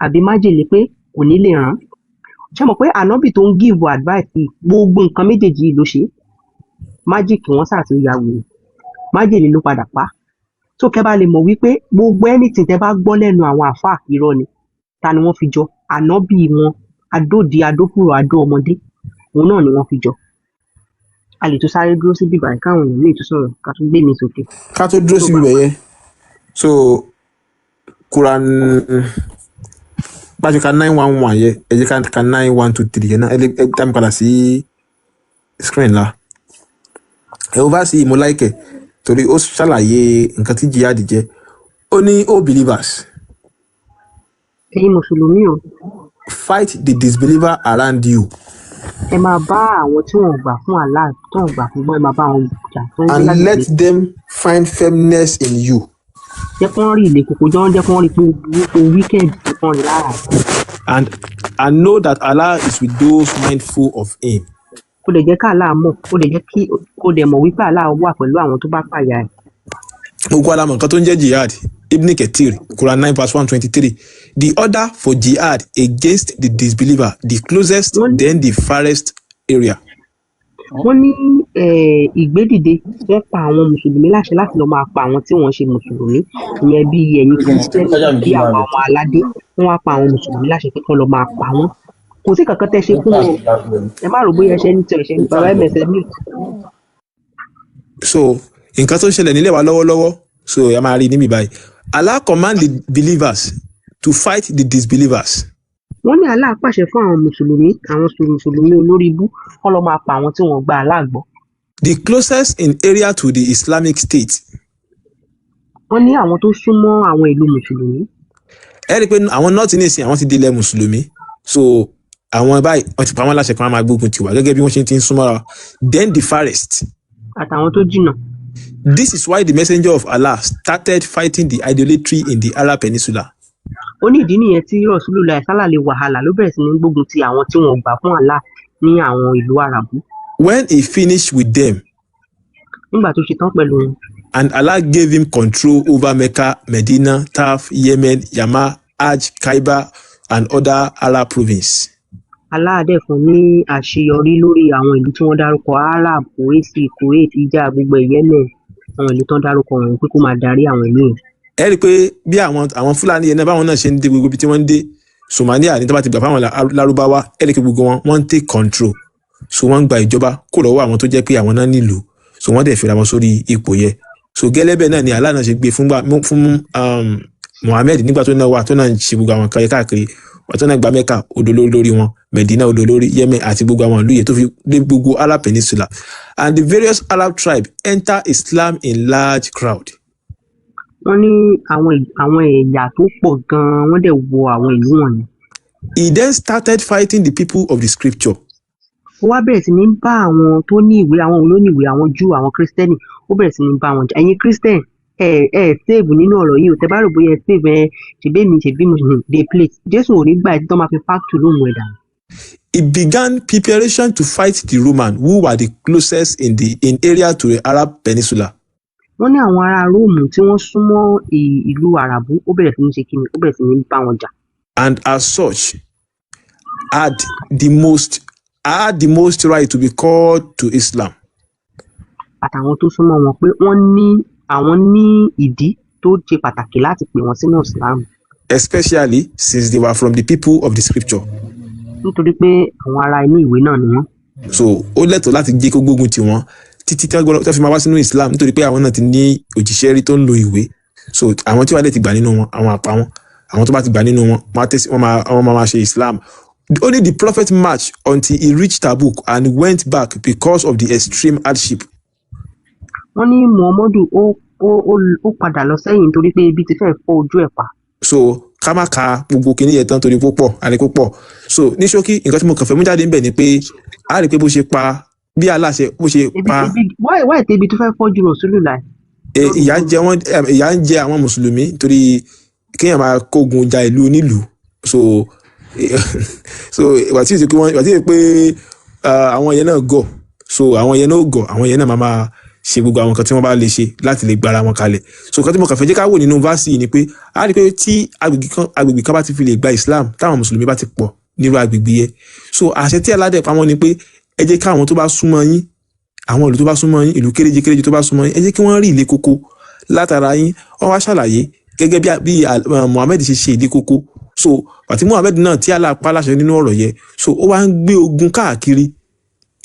àbí májèlé pé kò ní lè ràn. ṣé mo pé ànábì tó ń give advice gbogbo nǹkan méjèèjì ló ṣe májíìkì wọn ṣàti ya wèrè májèlé ló padà pa tó kẹ́ bá lè mọ̀ wípé gbogbo anything tẹ́ bá gbọ́ lẹ́nu àwọn àfáà irọ́ ni. Ta ni wọ́n fi jọ? Ànábì wọn, adódi, adófùrọ̀, adó ọmọdé, òun náà ni wọ́n fi jọ. A lè tún sáré dúró síbí báyìí káwọn èèyàn lè tún sọ̀rọ̀ ká tún gbé mi sókè. ká tó dúró síbi bẹ̀yẹ so Quran bá ṣe ka 911 yẹ ẹ jẹ́ ká ka 9123 yẹn náà ẹ tá mi padà sí screen la ẹ wo bá sí mo like ẹ torí ó ṣàlàyé nǹkan tí jihad jẹ́ ó ní all believers ẹ̀yin mùsùlùmí o, fight the disbeliever around you ẹ máa bá àwọn tí wọn ò gbà fún Allah tó ń gbà fún gbọ́, ẹ máa bá wọn jà tó ń gbé and let lágbègbè. them find firmness in you Jẹ́ kí wọ́n rí ilé kòkó jọ́, jẹ́ kí wọ́n rí pé wíkẹ́ẹ̀dì tó kàn rí lára. and know that Allah is with those mindful of him. Kó dẹ̀ jẹ́ ká Allah mọ̀, kó dẹ̀ jẹ́ kí kó dẹ̀ mọ̀ wípé Allah wà pẹ̀lú àwọn tó bá pààyà ẹ̀. Gbogbo alamọ nǹkan tó ń jẹ́ jihad Ibn Kathir Quran 9 verse 123 the order for jihad against the disbeliever the closest then the farthest area. Wọ́n ní ìgbédìde wọ́n pa àwọn mùsùlùmí láṣẹ láti lọ máa pa àwọn tí wọ́n ṣe mùsùlùmí ìyẹn bí ẹ̀yin kírísítẹ́nì bí àwọn ọmọ aládé wọ́n wá pa àwọn mùsùlùmí láṣẹ pé kán lọ máa pa wọ́n. Kò sí kankan tẹ́ ṣe fún wọn, ẹ má rò bóyá ẹṣẹ ní tí ẹṣẹ ní bàbá ẹ̀mẹ̀sẹ̀ mí. So nǹkan tó ń ṣẹlẹ̀ nílẹ̀ wa lọ́wọ́lọ́wọ́ so ẹ máa rí níbi báyìí Allah command the believers to fight the disbelievers. Wọ́n ní Allah pàṣẹ fún àwọn mùsùlùmí olórí ibú kán lọ máa pa àwọn tí wọ́n gba Allah gbọ́. The closest in area to the Islamic State. Wọ́n ní àwọn tó súnmọ́ àwọn ìlú mùsùlùmí. Ẹ rí i pé àwọn north ní ìsìn àwọn ti di ilẹ̀ mùsùlùmí so àwọn báyìí wọ́n ti pa wọ́n láṣẹ kan máa gbógun tiwa gẹ́gẹ́ bí wọ́n ṣe ti ń súnmọ́ra then the farthest. Àtàwọn tó jìnnà. This is why the messenger of Allah started fighting the idolatry in the Arab Peninsula. Ó ní ìdí nìyẹn tí Rasulullah sallallahu wàhálà ló bẹ̀rẹ̀ sí ní gbógun ti àwọn tí wọ́n gbà fún Allah ní àwọn ìlú Arabu. When he finished with them. Nígbà tó ṣe tán pẹ̀lú wọn. And Allah gave him control over Mecca, Medina, Taif, Yemen, Yama, Hajj, Kaiba, and other Arab provinces. Allah dẹ̀ fún ní àṣeyọrí lórí àwọn ìlú tí wọ́n dárúkọ Arab, Kuwait, Ija, gbogbo Yemen, àwọn ìlú tó ń dárúkọ wọn pé kó máa darí àwọn ìlú yẹn. Ẹ rí i pé bí àwọn Fúlàní yẹn náà báwọn náà ṣe ń dé gbogbo ibi tí wọ́n ń dé Somalia ní tó bá ti gbà fáwọn Lárúbáwá ẹ rí i pé gbogbo wọn ń take control so wọ́n ń gba ìjọba kó lọ́wọ́ àwọn tó jẹ́ pé àwọn náà nílùú so wọ́n dẹ̀ fira wọn sórí ipò yẹn so gẹ́lẹ́ bẹ́ẹ̀ náà ni Allah náà ṣe gbé fún Muhammad nígbà tó náà wà tó náà ń ṣe gbogbo àwọn kan káàkiri wọ́n tó náà gba Mẹ́kà odò lórí wọn Medina odò lórí Yemen àti gbogbo àwọn ìlú yẹn tó fi dé gbogbo Arab Peninsula and the various Arab tribes enter Islam in large crowd. Wọ́n ní àwọn ẹ̀yà tó pọ̀ gan-an wọ́n dẹ̀ wọ àwọn ìlú wọ̀nyí. He then started fighting the people of the scripture. Ó wá bẹ̀rẹ̀ sí ní bá àwọn tó ní ìwé àwọn olóníwèé àwọn Júù àwọn Kírísítẹ́nì ó bẹ̀rẹ̀ sí ní bá wọn jà. Ẹ̀yin Kírísítẹ́nì save nínú ọ̀rọ̀ yìí ò tẹ́ bá rò bóyá save ṣèbí mo dey play Jésù ò ní gbà tí wọ́n máa fi fáàkì lóhùn ẹ̀dá. He began preparation to fight the Romans who were the closest in area to the Arab Peninsula. Wọ́n ní àwọn ará Róòmù tí wọ́n súnmọ́ ìlú Àràbù ó bẹ̀rẹ̀ sí ní ṣe kíni ó bẹ̀rẹ̀ sí ní bá wọn jà. And as such had the most right to be called to Islam. Àtàwọn tó súnmọ́ wọn pé àwọn ní ìdí tó ṣe pàtàkì láti pè wọ́n sínú Islam. Especially since they were from the people of the scripture. Nítorí pé àwọn ará inú ìwé náà ni wọ́n. So ó lẹ́tọ̀ọ́ láti jẹ́ kó gbógun tì wọ́n títí tí wọ́n fi máa wá sínú Islam nítorí pé àwọn náà ti ní òjíṣẹ́ rí tó ń lo ìwé so àwọn tí wọ́n lè ti gbà nínú wọn àwọn àpá wọn àwọn tó bá ti gbà nínú wọn wọ́n máa ṣe Islam. Only the prophet marched until he reached Tabuk and went back because of the extreme hardship. Wọ́n ní Muhammadu ó padà lọ sẹ́yìn nítorí pé ibi ti fẹ́ fọ́ ojú ẹ̀ pa. So ká má ka gbogbo kìíní yẹn tán torí púpọ̀ àní púpọ̀ so ní ṣókí nǹkan tí mo kàn fẹ́ mú jáde níbẹ̀ ni pé a rí i pé bó ṣe pa bí aláṣẹ bó ṣe pa. wáyé tẹ ibi tó fẹ́ fọ́jú Rasulullah. ìyà ń jẹ àwọn mùsùlùmí torí kéèyàn máa kógun ja ìlú onílùú so wàtí ìṣe pé àwọn yẹn náà gọ̀ so àwọn yẹn náà gọ̀ àwọn yẹn náà máa ṣe gbogbo àwọn kan tí wọ́n bá lè ṣe láti lè gbára wọn kalẹ̀ so kan tí mo kàn fẹ́ jẹ́ ká wò nínú fásì ni pé a rí i pé tí agbègbè kan bá ti fi lè gba Islam táwọn mùsùlùmí bá ti pọ̀ nírú agbègbè yẹn so àṣẹ tí aládẹ pamọ́ ni pé ẹ jẹ́ káwọn tó bá súnmọ́ yín àwọn ìlú tó bá súnmọ́ yín ìlú kéréje tó bá súnmọ́ yín ẹ jẹ́ kí wọ́n rí ilé kókó látara yín wọ́n wá ṣàlàyé gẹ́gẹ́ bí Muhammed ṣe ṣe ìdí kókó so àti Muhammed náà tí Allah pa láṣẹ nínú ọ̀rọ̀ yẹn so ó wá ń gbé ogun káàkiri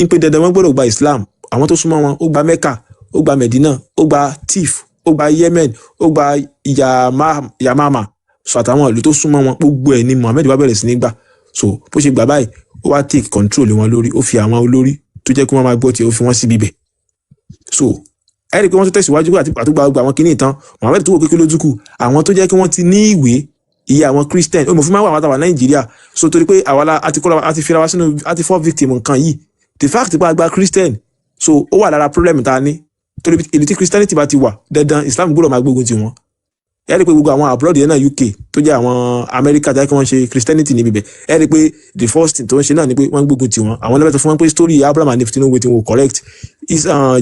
ń pe dandan wọ́n gbọ́dọ̀ gba Islam àwọn tó súnmọ́ wọn ó gba Mecca ó gba Medina ó gba Tif ó gba Yemen ó gba Yamama so àtàwọn ìlú tó súnmọ́ wọn gbogbo ẹ̀ ni Muhammed wá bẹ̀rẹ̀ sí ní gbà so bó ṣe gbà báyìí ó wá take control wọn lórí ó fi àwọn olórí tó jẹ́ kí wọ́n máa gbọ́ tiẹ̀ ó fi wọ́n sí bíbẹ̀ so ẹ rí i pé wọ́n tó tẹ̀síwájú àtúgbà gbogbo àwọn kìíní ìtàn Muhammed tó wò kékeré lójúkù àwọn tó jẹ́ kí wọ́n ti ní ìwé iye àwọn Christian ó mọ̀ fún máa wà àwọn àtàwà Nàìjíríà so torí pé àwa àti fira wa sínú àti fall victim nǹkan yìí the fact pé a gba Christian so ó wà lára problem tá a ní torí ìlú tí Christianity bá ti wà dandan Islam gbọ́dọ̀ máa gbógun ti wọn ẹ rí i pé gbogbo àwọn abroad yẹn náà UK tó jẹ́ àwọn America tí wọ́n ṣe Christianity níbi bẹ̀ ẹ rí i pé the first thing tó ń ṣe náà ni pé wọ́n gbógun ti wọn àwọn lẹ́bẹ̀ẹ́ tó fún wọn pé story Abraham and Tinubu tí wọn correct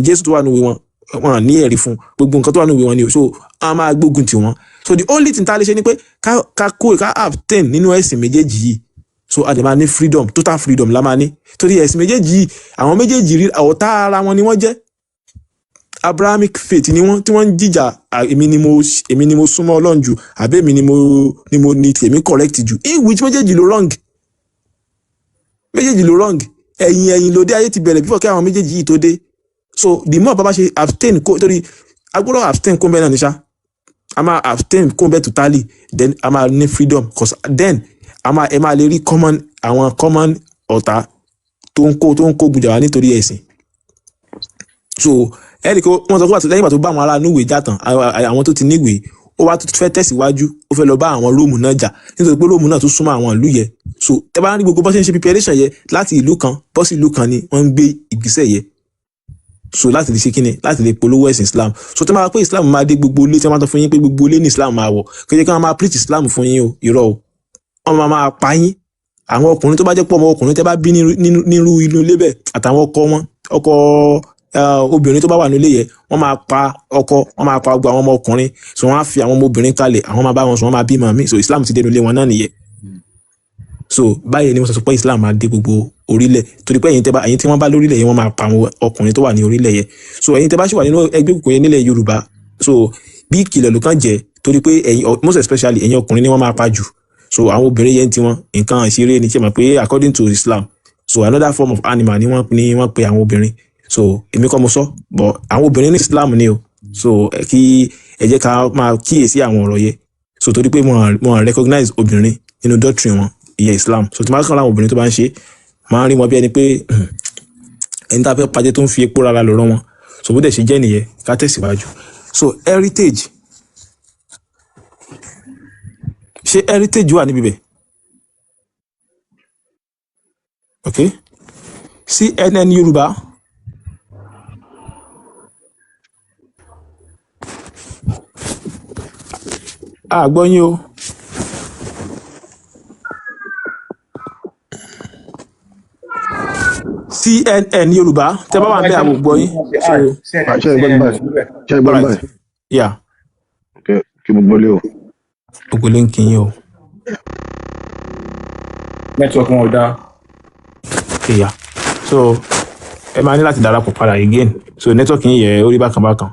Jésù tó wà nínú wọn wọn ní ẹ̀rí fún gbogbo nǹkan tó wà nínú wọn ni so a máa gbógun ti wọn so the only thing tá a lè ṣe ni pé ká abstain nínú ẹ̀sìn méjèèjì yìí so a dẹ̀ máa ní freedom total freedom la máa ní torí ẹ̀sìn méjèèjì yìí àwọn méjèèjì rí ọ̀tá ara wọn ni wọ́n jẹ́ Abrahamic faith ni wọ́n tí wọ́n ń jìjà èmi ni mo súnmọ́ Ọlọ́run jù àbí èmi ni mo ní tèmi correct jù in which méjèèjì ló wrong ẹ̀yìn ló dé ayé ti bẹ̀rẹ̀ before kí àwọn méjèèjì yìí tó dé so the more bàbá ṣe abstain kó torí agbọ́dọ̀ abstain kó bẹ́ẹ̀ náà ní ṣá a máa abstain kó bẹ́ẹ̀ totally then a máa ní freedom cause then ẹ máa lè rí common ọ̀tá tó ń kó gbùjà wá nítorí ẹ̀sìn so ẹ̀rí kó wọ́n sọ pé lẹ́yìn ìgbà tó bá àwọn ará núwèé jà tán àwọn tó ti níwèé ó wá fẹ́ tẹ̀síwájú ó fẹ́ lọ bá àwọn Róòmù náà jà nítorí pé Róòmù náà tó súnmọ́ àwọn ìlú yẹn so tẹ́ bá ń rí gbogbo bó ṣe ń ṣe preparation yẹn láti ìlú kan bọ́ sí ìlú kan ni wọ́n ń gbé ìgbésẹ̀ yẹn so láti lè ṣe kíni láti lè polówó ẹ̀sìn Islam so tẹ́ máa pé Islam máa dé gbogbo ilé tí wọ́n máa tọ́ fún yín pé gbogbo ilé ní Islam máa wọ̀ kéde kí wọ́n máa preach Islam fún yín o irọ́ o wọ́n máa pa yín àwọn ọkùnrin tó bá jẹ́ pọ̀ ọmọ ọkùnrin tẹ́ bá bí nírú inú ilé bẹ́ẹ̀ àtàwọn ọkọ obìnrin tó bá wà nílé yẹn wọ́n máa pa gbogbo àwọn ọmọ ọkùnrin so wọ́n á fi àwọn ọmọ obìnrin kalẹ̀ àwọn máa bá wọn sọ wọ́n máa bí màmí so Islam ti dé nílé wọn náà nìyẹn so báyìí ni wọ́n sọ pé Islam máa dé gbogbo orílẹ̀ torí pé ẹ̀yin tí wọ́n bá lórílẹ̀ yẹn wọ́n máa pa àwọn ọkùnrin tó wà ní orílẹ̀ yẹn so ẹ̀yin tẹ́ bá ṣì wà nínú ẹgbẹ́ òkùnkùn yẹn nílẹ̀ Yorùbá so bí ìkìlọ̀ ló kàn jẹ́ torí pé most especially ẹ̀yin ọkùnrin ni wọ́n máa pa jù so àwọn obìnrin yẹn tí wọ́n nǹkan àṣírí ni ṣe mọ̀ pé according to Islam so another form of animal ni wọ́n pe àwọn obìnrin so èmi kọ́ mo sọ but àwọn obìnrin ní Islam ni o so kí ẹ jẹ́ ká máa kíyèsí àwọn ọ̀rọ̀ yẹn so torí pé wọ́n recognize obìnrin nínú doctrine wọn ìyẹn Islam so tí wọ́n bá kàn láwọn obìnrin tó bá ń ṣe máa ń rí wọn bí ẹni pé ẹni tá a fẹ́ pàjẹ́ tó ń fi epo rárá lọ́rọ́ wọn so bó dẹ̀ ṣe jẹ́ nìyẹn ká tẹ̀síwájú so heritage ṣé heritage wà níbi bẹ̀ ok CNN Yorùbá gbọ́ yín o. CNN Yorùbá tẹ́ bá wà ń bẹ àwọn gbọ́ yín. ṣe ìgbọ́n báyìí. yà. kí mo gbọ́ lé o. gbogbo lè ń kí yín o. network wọn ò dáa. ìyá so ẹ máa ní láti darapọ̀ padà again so network yín yẹ orí bákan bákan.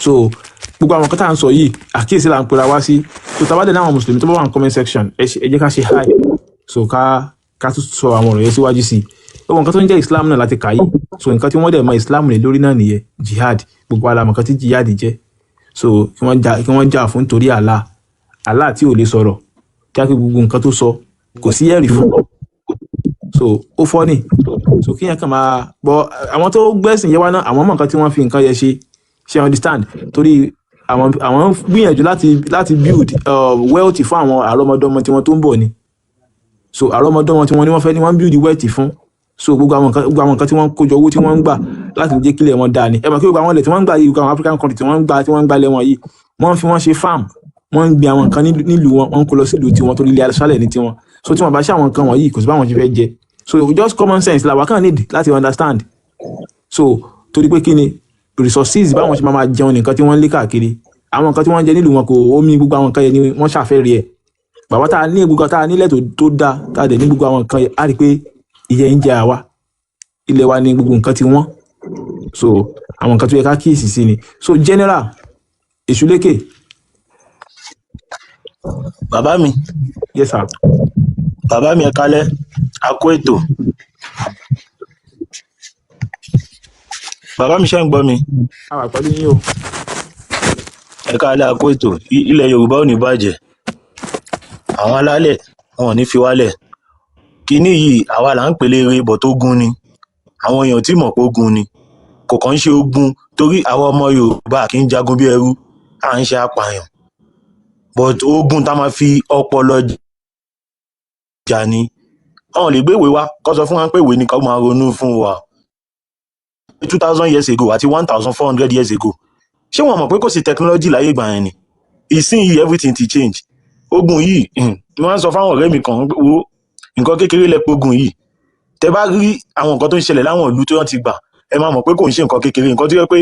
so gbogbo àwọn kan tá à ń sọ yìí àkíyèsí là ń pera wá sí so tá a bá dé ní àwọn mùsùlùmí tó bá wà ní comment section ẹ jẹ́ ká ṣe hi so ká tún sọ àwọn ọ̀rọ̀ yẹn síwájú sí i gbogbo nǹkan tó ń jẹ́ Islam náà láti kà yìí so nǹkan tí wọ́n dẹ̀ mọ Islam lé lórí náà nìyẹn jihad gbogbo àlàmọ̀ nǹkan tí jihad jẹ́ so kí wọ́n jà fún torí Allah tí ò lè sọ̀rọ̀ kí á pé gbogbo nǹkan tó sọ kò sí ẹ̀rí fún so ó fọ́ ni so kí yẹn kàn máa bọ àwọn tó gbẹ́sìn yẹn wá náà àwọn mọ̀ nǹkan tí wọ́n fi nǹkan yẹn ṣe understand torí àwọn gbìyànjú láti build wealth fún àwọn àrọ́mọdọ́mọ tí wọ́n tó ń bọ̀ ni so àrọ́mọdọ́mọ tí wọ́n ní wọ́n fẹ́ ni wọ́n build wealth fún so gbogbo àwọn nǹkan tí wọ́n kójọ owó tí wọ́n ń gbà láti jẹ́ kílẹ̀ wọn dáa ni ẹ mọ̀ kí gbogbo àwọn ilẹ̀ tí wọ́n ń gbà yìí gbogbo àwọn African country tí wọ́n ń gbà lẹ́wọ̀n yìí wọ́n fi wọ́n ṣe farm wọ́n ń gbin àwọn nǹkan nílùú wọn wọ́n kó lọ sílùú tiwọn torí ilẹ̀ aṣálẹ̀ ní tiwọn so tí wọ́n bá ṣe àwọn nǹkan wọ̀nyí kò sí báwọn ṣe fẹ́ jẹ so just common sense làwọn kan need láti understand so torí pé kí ni resources báwọn ṣe máa jẹun nìkan tí wọ́n ń lé káàkiri àwọn nǹkan tí wọ́n ń jẹ nílùú wọn kò omi gbogbo àwọn nǹkan yẹn ni wọ́n ṣàfẹ́rí ẹ̀ bàbá tá a ní gbogbo tá a nílẹ̀ tó dáa tá a dẹ̀ ní gbogbo àwọn nǹkan yẹn á rí i pé ìyẹn ń jẹ àwa ilẹ̀ wa ní gbogbo nǹkan tí wọ́n so àwọn nǹkan tó yẹ ká kíyèsí sí ni so general Èṣùlékè. Bàbá mi. Yes sir. Bàbá mi ẹ kálẹ́, a kú ètò. Bàbá mi ṣé ń gbọ́ mi. A wà pẹ̀lú yín o. Ẹ kálẹ́, a kú ètò. Ilẹ̀ Yorùbá ò ní bàjẹ́. Àwọn alálẹ̀ wọn ò ní fi wálẹ̀. Kíní yìí àwa là ń pèlè eré bọ̀ tó gun ni. Àwọn èèyàn tí mọ̀ pé ó gun ni. Kò kàn ń ṣe ogun torí àwọn ọmọ Yorùbá kì í jagun bí ẹrú. À ń ṣe apààyàn. But ogun tá máa fi ọpọlọ jà ni. Àwọn lè gbé ìwé wa kó sọ fún wa pé ìwé ni ká máa ronú fún wa. 2000 years ago àti 1400 years ago. Ṣé wọ́n mọ̀ pé kò sí technology láyé ìgbà yẹn ni? Ìsinyìí everything ti change. Ogun yìí mo máa ń sọ fáwọn ọ̀rẹ́ mi kan wo nǹkan kékeré lẹ́pọ̀ ogun yìí. Tẹ bá rí àwọn nǹkan tó ń ṣẹlẹ̀ láwọn ìlú tó ti gbà ẹ máa mọ̀ pé kò ń ṣe nǹkan kékeré, nǹkan tó yẹ pé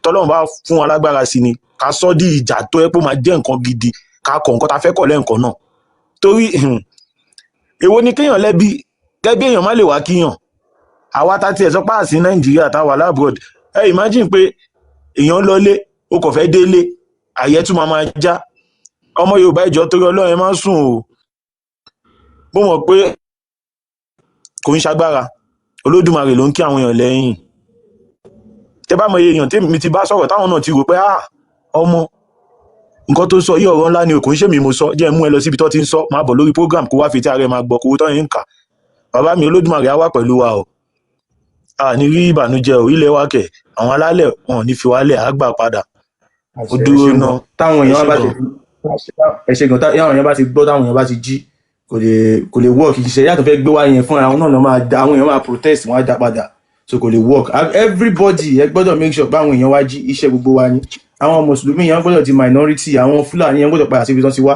tọ́lọ́run bá fún wa lágbára sí ni ká sọ́ di ìjà tó yẹ pé ó máa jẹ́ nǹkan gidi ká kọ̀ nǹkan tá fẹ́ kọ̀ lẹ́ǹkan náà. Torí èwo ni kéèyàn lẹ́bi kẹ́bí èèyàn má lè wá kíyàn. Àwa tá tiẹ̀ sọ pé àsí Nàìjíríà tá wà lábroad ẹ imagine pé èèyàn lọlé ó kò fẹ́ délé àyẹ́ tún máa já. Ọmọ Yorùbá ìjọ torí Ọlọ́run ẹ má sùn o. Mo mọ̀ pé kò ń ṣagbára Olódùmarè ló ń kí àwọn èèyàn lẹ́yìn. Tẹ bá mọ èèyàn tí mi ti bá sọ̀rọ̀ táwọn náà ti rò pé ọmọ nǹkan tó sọ yìí ọ̀rọ̀ ńlá ni ò kò ń ṣe mi mo sọ jẹ́ mú ẹ lọ síbi tó ti ń sọ máa bọ̀ lórí program kó wá fi tí ààrẹ máa gbọ́ kó tó yín ń kà. Bàbá mi Olódùmarè á wà pẹ̀lú wa o. A ní rí ìbànújẹ́ o ilé wa kẹ̀ àwọn alálẹ̀ wọn ò ní fi wálẹ̀ á gbà padà. Ó dúró ná. Táwọn èèyàn bá ti ẹ̀ṣẹ̀ gan táwọn èèyàn bá ti gbọ́ táwọn èèyàn bá ti jí kò lè work ìṣẹ́ yàtọ̀ fẹ́ gbé wá yẹn fúnra àwọn náà máa da àwọn èèyàn máa protest wọn á dá padà so kò lè work. Everybody ẹ gbọ́dọ̀ make sure báwọn èèyàn wá jí iṣẹ́ gbogbo wa ni àwọn mùsùlùmí yẹn gbọ́dọ̀ di minority àwọn Fúlàní yẹn gbọ́dọ̀ padà síbi tán ti wá.